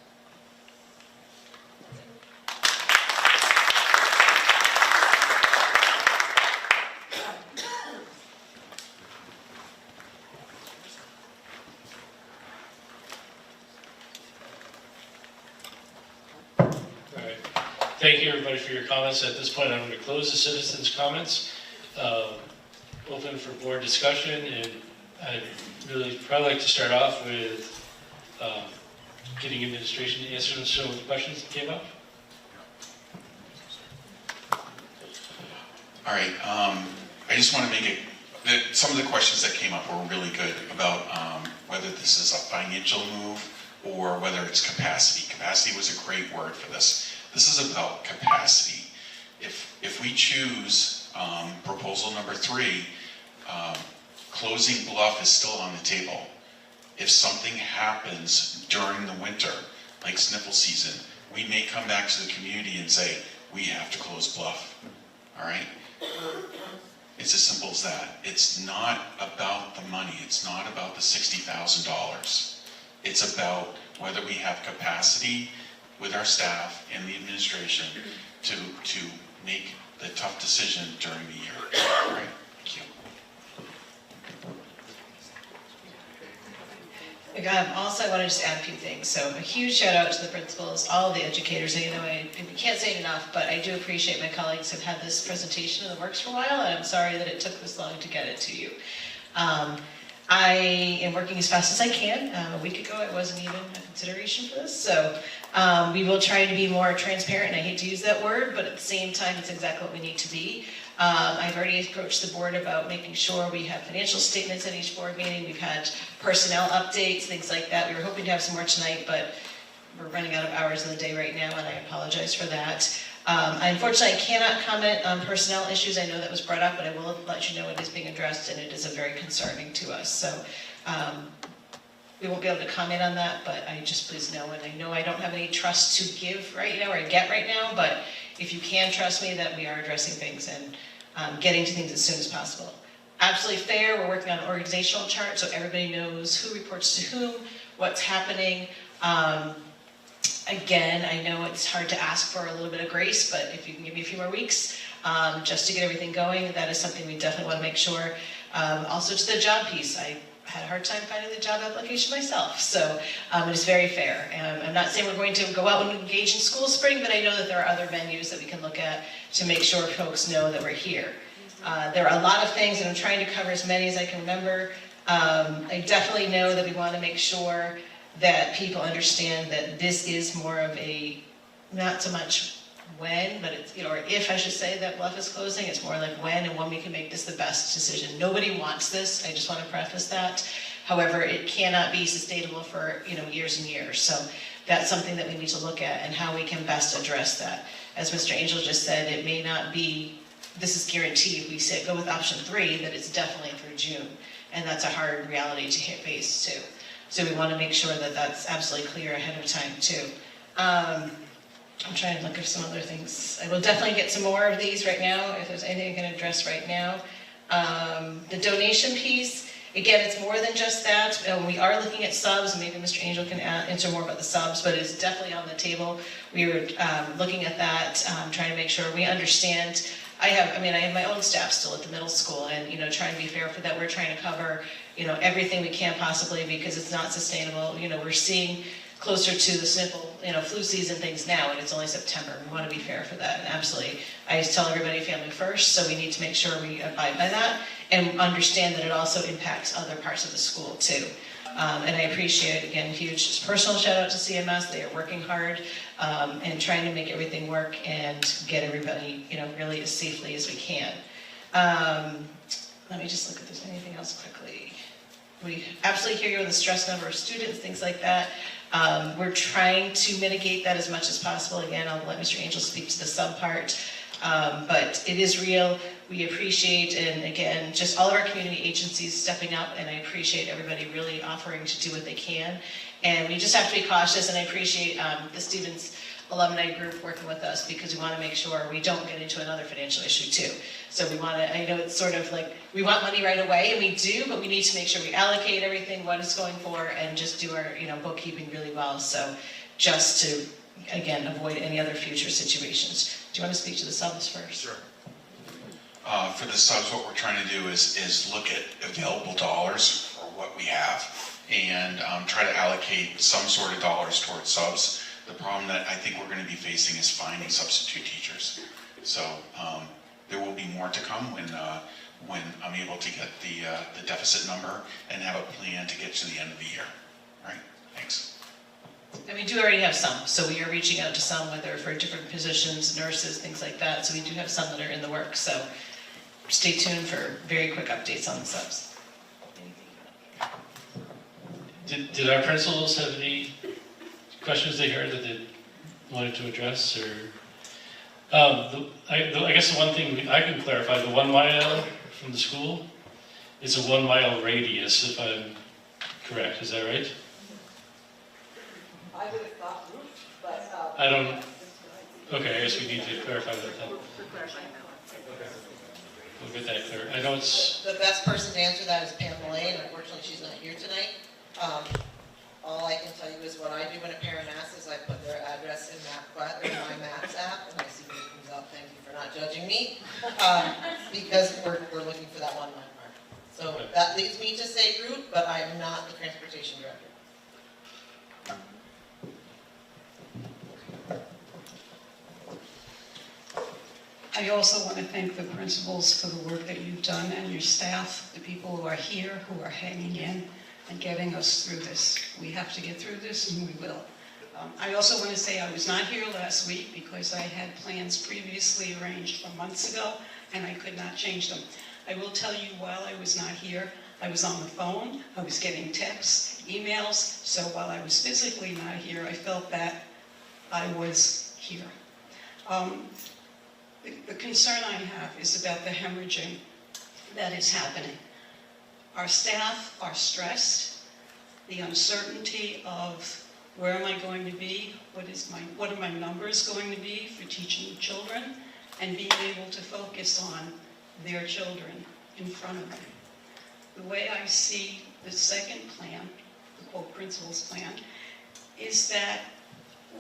Thank you, everybody, for your comments. At this point, I'm going to close the citizens' comments, open for board discussion, and I'd really probably like to start off with getting administration to answer some of the questions that came up. All right, I just want to make it, some of the questions that came up were really good about whether this is a financial move or whether it's capacity. Capacity was a great word for this. This is about capacity. If we choose proposal number 3, closing Bluff is still on the table. If something happens during the winter, like sniffle season, we may come back to the community and say, we have to close Bluff, all right? It's as simple as that. It's not about the money. It's not about the $60,000. It's about whether we have capacity with our staff and the administration to make the tough decision during the year. All right, thank you. Also, I want to just add a few things. So a huge shout out to the principals, all of the educators. You know, I can't say it enough, but I do appreciate my colleagues have had this presentation in the works for a while, and I'm sorry that it took this long to get it to you. I am working as fast as I can. A week ago, I wasn't even a consideration for this. So we will try to be more transparent, and I hate to use that word, but at the same time, it's exactly what we need to be. I've already approached the board about making sure we have financial statements at each board meeting. We've had personnel updates, things like that. We were hoping to have some more tonight, but we're running out of hours in the day right now, and I apologize for that. Unfortunately, I cannot comment on personnel issues. I know that was brought up, but I will let you know it is being addressed, and it is a very concerning to us. So we won't be able to comment on that, but I just please know, and I know I don't have any trust to give right now or get right now, but if you can trust me that we are addressing things and getting to things as soon as possible. Absolutely fair, we're working on an organizational chart so everybody knows who reports to whom, what's happening. Again, I know it's hard to ask for a little bit of grace, but if you can give me a few more weeks just to get everything going, that is something we definitely want to make sure. Also to the job piece, I had a hard time finding the job application myself, so it is very fair. I'm not saying we're going to go out and engage in school spring, but I know that there are other venues that we can look at to make sure folks know that we're here. There are a lot of things, and I'm trying to cover as many as I can remember. I definitely know that we want to make sure that people understand that this is more of a, not so much when, but it's, or if I should say that Bluff is closing, it's more like when and when we can make this the best decision. Nobody wants this, I just want to preface that. However, it cannot be sustainable for, years and years. So that's something that we need to look at and how we can best address that. As Mr. Angel just said, it may not be, this is guaranteed, if we say go with option 3, that it's definitely through June. And that's a hard reality to hit base too. So we want to make sure that that's absolutely clear ahead of time too. I'm trying to look at some other things. I will definitely get some more of these right now, if there's anything I can address right now. The donation piece, again, it's more than just that. We are looking at subs, maybe Mr. Angel can answer more about the subs, but it's definitely on the table. We were looking at that, trying to make sure we understand. I have my own staff still at the middle school, and trying to be fair for that, we're trying to cover everything we can possibly, because it's not sustainable. We're seeing closer to the sniffle, flu season things now, and it's only September. We want to be fair for that, and absolutely, I tell everybody family first, so we need to make sure we abide by that, and understand that it also impacts other parts of the school too. And I appreciate, again, huge personal shout out to CMS. They are working hard and trying to make everything work and get everybody, really as safely as we can. Let me just look if there's anything else quickly. We absolutely hear you on the stress number of students, things like that. We're trying to mitigate that as much as possible. Again, I'll let Mr. Angel speak to the sub part, but it is real. We appreciate, and again, just all of our community agencies stepping up, and I appreciate everybody really offering to do what they can. And we just have to be cautious, and I appreciate the Stevens alumni group working with us, because we want to make sure we don't get into another financial issue too. So we want to, I know it's sort of like, we want money right away, and we do, but we need to make sure we allocate everything, what it's going for, and just do our, bookkeeping really well. So just to, again, avoid any other future situations. Do you want to speak to the subs first? Sure. For the subs, what we're trying to do is look at available dollars for what we have, and try to allocate some sort of dollars towards subs. The problem that I think we're going to be facing is finding substitute teachers. So there will be more to come when I'm able to get the deficit number and have a plan to get to the end of the year. All right, thanks. And we do already have some, so we are reaching out to some, whether for different positions, nurses, things like that. So we do have some that are in the works. So stay tuned for very quick updates on the subs. Did our principals have any questions they heard that they wanted to address, or? I guess the one thing I can clarify, the 1 mile from the school is a 1 mile radius, if I'm correct, is that right? I would have thought roof, but. I don't, okay, I guess we need to clarify that then. We'll get that clear. I know it's. The best person to answer that is Pam Mullane. Unfortunately, she's not here tonight. All I can tell you is what I do when a parent asks is I put their address in my Maps app, and I see what comes up. Thank you for not judging me, because we're looking for that 1 mile mark. So that leads me to say route, but I am not the transportation director. I also want to thank the principals for the work that you've done, and your staff, the people who are here, who are hanging in and getting us through this. We have to get through this, and we will. I also want to say I was not here last week because I had plans previously arranged from months ago, and I could not change them. I will tell you, while I was not here, I was on the phone, I was getting texts, emails, so while I was physically not here, I felt that I was here. The concern I have is about the hemorrhaging that is happening. Our staff are stressed. The uncertainty of where am I going to be, what are my numbers going to be for teaching children, and being able to focus on their children in front of them. The way I see the second plan, the quote principal's plan, is that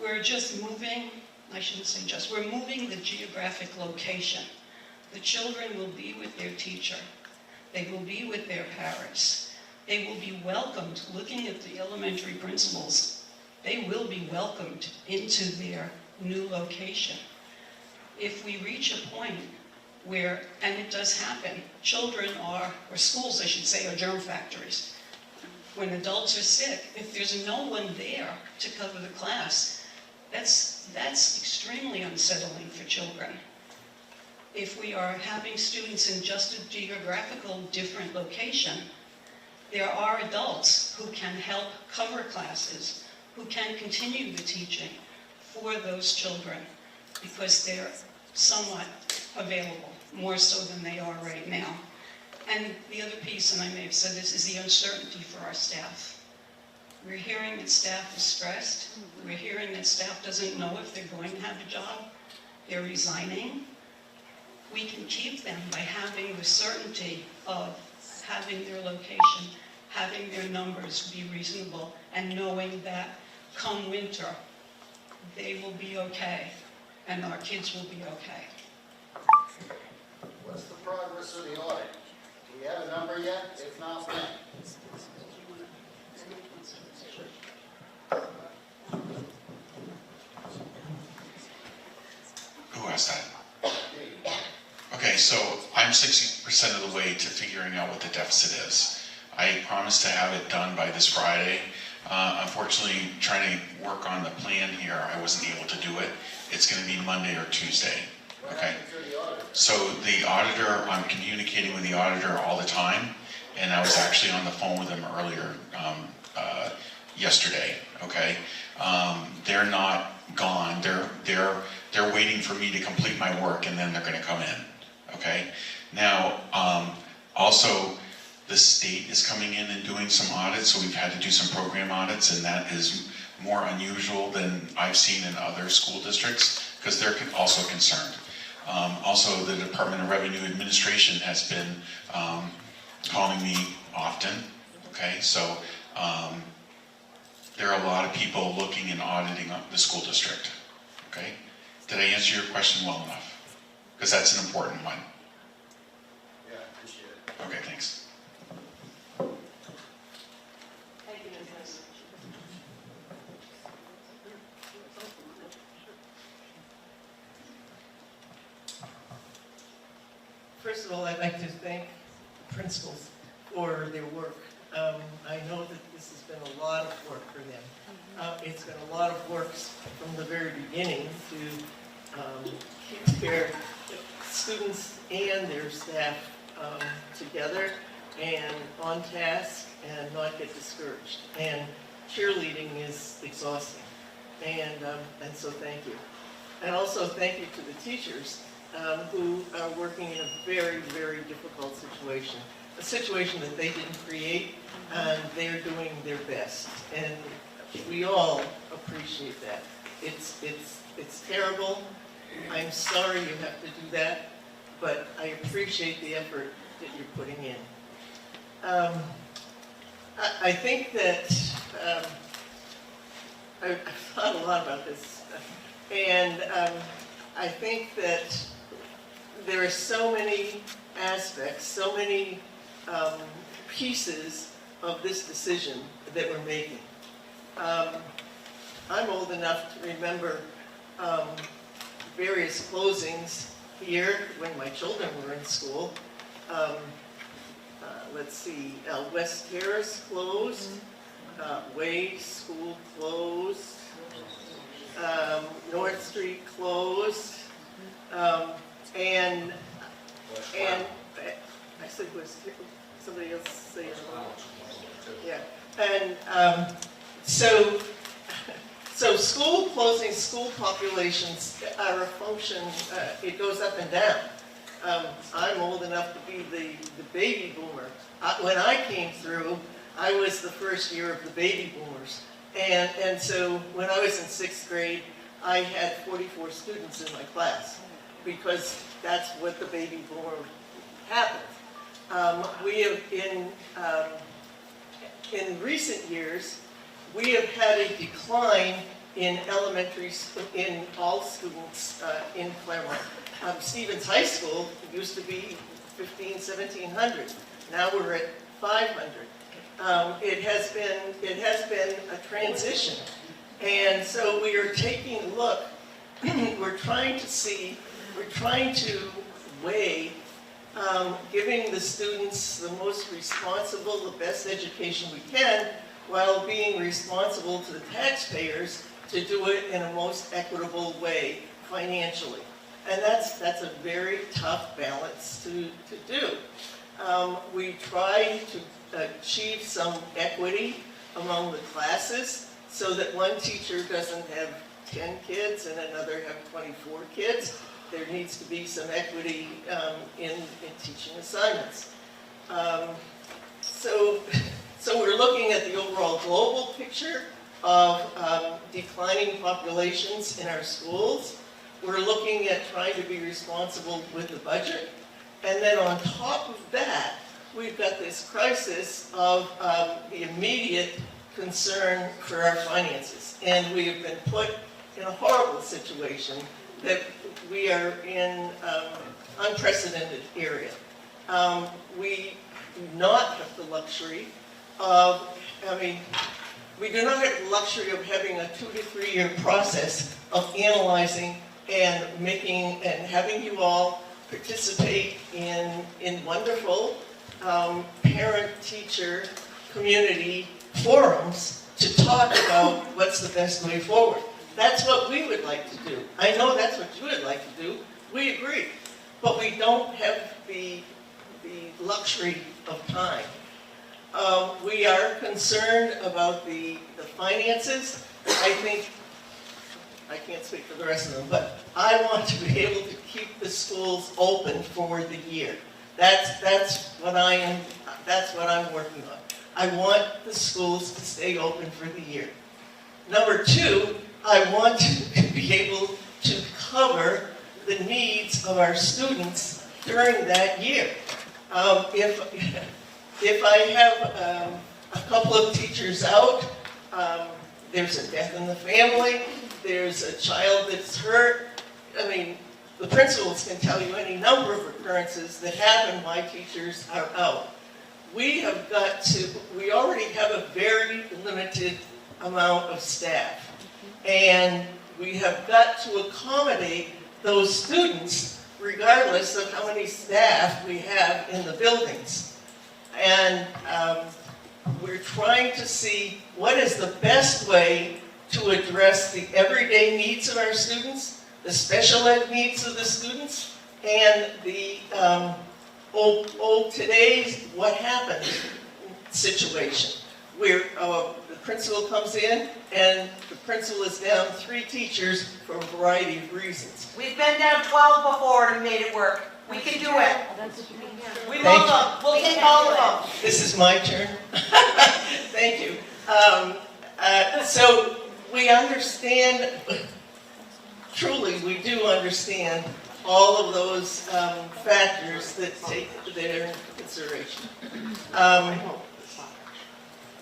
we're just moving, I shouldn't say just, we're moving the geographic location. The children will be with their teacher. They will be with their parents. They will be welcomed, looking at the elementary principals, they will be welcomed into their new location. If we reach a point where, and it does happen, children are, or schools I should say, are germ factories. When adults are sick, if there's no one there to cover the class, that's extremely unsettling for children. If we are having students in just a geographical different location, there are adults who can help cover classes, who can continue the teaching for those children, because they're somewhat available, more so than they are right now. And the other piece, and I may have said this, is the uncertainty for our staff. We're hearing that staff is stressed. We're hearing that staff doesn't know if they're going to have a job. They're resigning. We can keep them by having the certainty of having their location, having their numbers be reasonable, and knowing that come winter, they will be okay, and our kids will be okay. What's the progress of the audit? Do we have a number yet? If not, when? Who asked that? Okay, so I'm 60% of the way to figuring out what the deficit is. I promised to have it done by this Friday. Unfortunately, trying to work on the plan here, I wasn't able to do it. It's going to be Monday or Tuesday. Okay. So the auditor, I'm communicating with the auditor all the time, and I was actually on the phone with him earlier yesterday. Okay. They're not gone. They're waiting for me to complete my work, and then they're going to come in. Okay. Now, also, the state is coming in and doing some audits, so we've had to do some program audits, and that is more unusual than I've seen in other school districts, because they're also concerned. Also, the Department of Revenue Administration has been calling me often, okay? So there are a lot of people looking and auditing the school district, okay? Did I answer your question well enough? Because that's an important one. Yeah, appreciate it. Okay, thanks. First of all, I'd like to thank the principals for their work. I know that this has been a lot of work for them. It's been a lot of work from the very beginning to keep their students and their staff together and on task and not get discouraged. And cheerleading is exhausting. And so thank you. And also thank you to the teachers who are working in a very, very difficult situation. A situation that they didn't create, and they're doing their best. And we all appreciate that. It's terrible. I'm sorry you have to do that, but I appreciate the effort that you're putting in. I think that I've thought a lot about this, and I think that there are so many aspects, so many pieces of this decision that we're making. I'm old enough to remember various closings here when my children were in school. Let's see, West Terrace closed, Wade School closed, North Street closed, and I said West Terrace, somebody else say it. Yeah, and so school closing, school populations are a function, it goes up and down. I'm old enough to be the baby boomer. When I came through, I was the first year of the baby boomers. And so when I was in 6th grade, I had 44 students in my class because that's what the baby boomer happened. We have in recent years, we have had a decline in elementary, in all students in Claremont. Stevens High School used to be 1,700. Now we're at 500. It has been a transition, and so we are taking a look. we're trying to weigh giving the students the most responsible, the best education we can, while being responsible to the taxpayers to do it in a most equitable way financially. And that's a very tough balance to do. We try to achieve some equity among the classes so that one teacher doesn't have 10 kids and another have 24 kids. There needs to be some equity in teaching assignments. So we're looking at the overall global picture of declining populations in our schools. We're looking at trying to be responsible with the budget. And then on top of that, we've got this crisis of the immediate concern for our finances. And we have been put in a horrible situation that we are in unprecedented area. We do not have the luxury of having a 2 to 3 year process of analyzing and having you all participate in wonderful parent-teacher community forums to talk about what's the best way forward. That's what we would like to do. I know that's what you would like to do. We agree. But we don't have the luxury of time. We are concerned about the finances. I can't speak for the rest of them, but I want to be able to keep the schools open for the year. That's what I'm working on. I want the schools to stay open for the year. Number two, I want to be able to cover the needs of our students during that year. If I have a couple of teachers out, there's a death in the family, there's a child that's hurt, I mean, the principals can tell you any number of occurrences that happen while teachers are out. We already have a very limited amount of staff. And we have got to accommodate those students regardless of how many staff we have in the buildings. And we're trying to see what is the best way to address the everyday needs of our students, the special ed needs of the students, and the today's what happened situation, where the principal comes in and the principal is down 3 teachers for a variety of reasons. We've been down 12 before and made it work. We can do it. We love them. We'll take all of them. This is my turn. Thank you. So we understand, truly we do understand all of those factors that take their into consideration.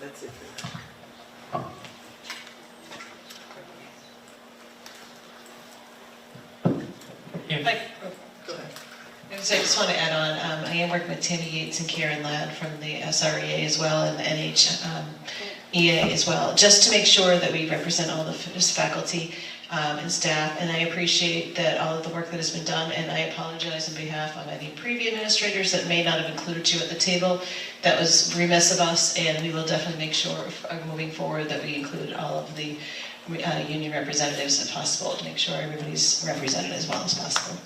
That's it for now. Go ahead. I just want to add on, I am working with Tammy Yates and Karen Ladd from the SREA as well, and the NHEA as well, just to make sure that we represent all the faculty and staff, and I appreciate that all of the work that has been done, and I apologize on behalf of any previous administrators that may not have included you at the table. That was remiss of us, and we will definitely make sure moving forward that we include all of the union representatives if possible, to make sure everybody's represented as well as possible.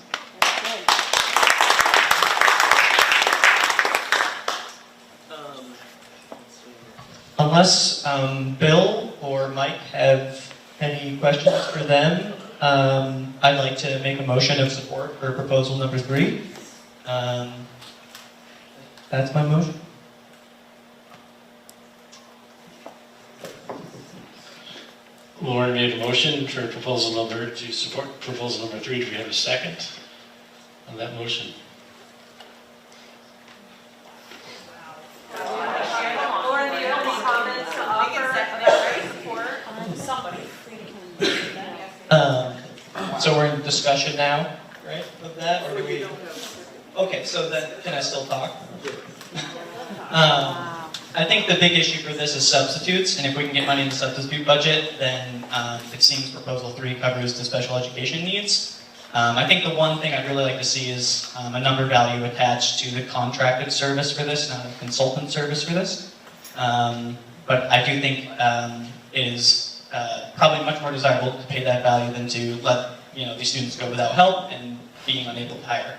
Unless Bill or Mike have any questions for them, I'd like to make a motion of support for proposal number 3. That's my motion. Lauren made a motion for to support proposal number 3. Do we have a second on that motion? Lauren, do you have any comments to offer for somebody? So we're in discussion now, right, of that, or do we? Okay, so then, can I still talk? I think the big issue for this is substitutes, and if we can get money in the substitute budget, then it seems proposal 3 covers the special education needs. I think the one thing I'd really like to see is a number value attached to the contracted service for this, not a consultant service for this. But I do think it is probably much more desirable to pay that value than to let these students go without help and being unable to hire.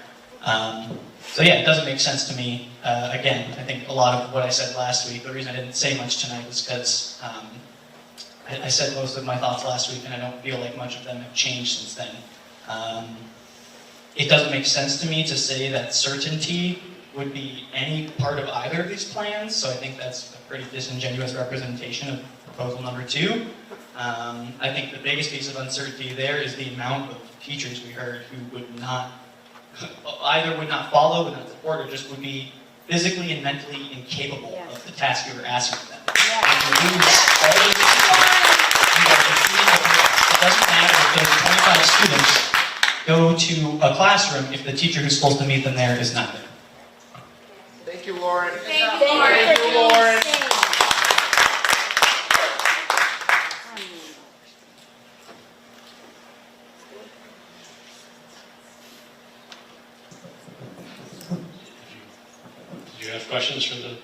So yeah, it doesn't make sense to me. Again, I think a lot of what I said last week, the reason I didn't say much tonight was because I said most of my thoughts last week and I don't feel like much of them have changed since then. It doesn't make sense to me to say that certainty would be any part of either of these plans, so I think that's a pretty disingenuous representation of proposal number 2. I think the biggest piece of uncertainty there is the amount of teachers we heard who would not, either would not follow, would not support, or just would be physically and mentally incapable of the task we were asking of them. It doesn't matter if those 25 students go to a classroom if the teacher who's supposed to meet them there is not there. Thank you, Lauren. Thank you, Lauren. Thank you, Lauren. Do you have questions for the?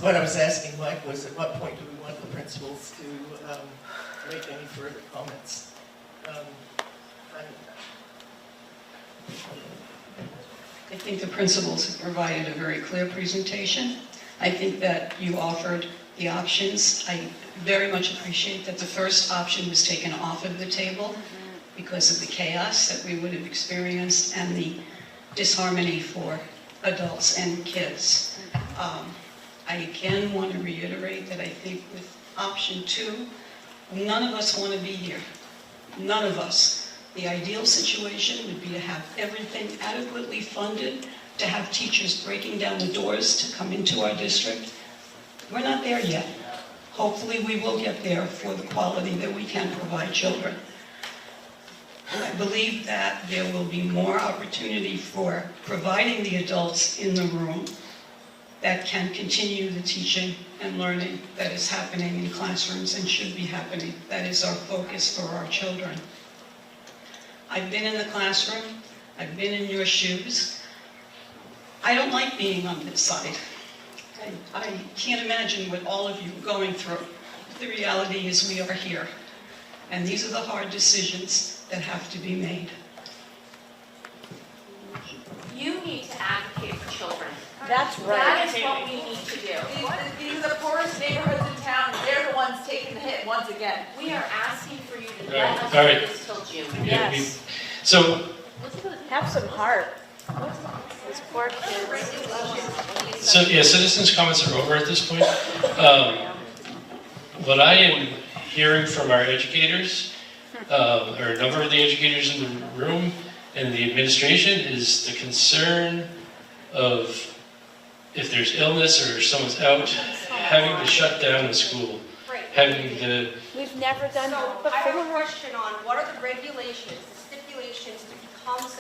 What I was asking Mike was, at what point do we want the principals to make any further comments? I think the principals have provided a very clear presentation. I think that you offered the options. I very much appreciate that the first option was taken off of the table. because of the chaos that we would have experienced and the disharmony for adults and kids. I again want to reiterate that I think with option 2, none of us want to be here. None of us. The ideal situation would be to have everything adequately funded, to have teachers breaking down the doors to come into our district. We're not there yet. Hopefully we will get there for the quality that we can provide children. And I believe that there will be more opportunity for providing the adults in the room that can continue the teaching and learning that is happening in classrooms and should be happening. That is our focus for our children. I've been in the classroom. I've been in your shoes. I don't like being on this side. I can't imagine what all of you are going through. The reality is we are here. And these are the hard decisions that have to be made. You need to advocate for children. That's right. That is what we need to do. These are the poorest neighborhoods in town, and they're the ones taking the hit once again. We are asking for you to All right, let us all right. do this till June. Yeah, Yes. So, Have some heart. These poor kids. so yeah, citizens' comments are over at this point. What I am hearing from our educators, or a number of the educators in the room and the administration, is the concern of if there's illness or someone's out, having to shut down the school, having the We've never done that before. I have a question on what are the regulations, the stipulations to become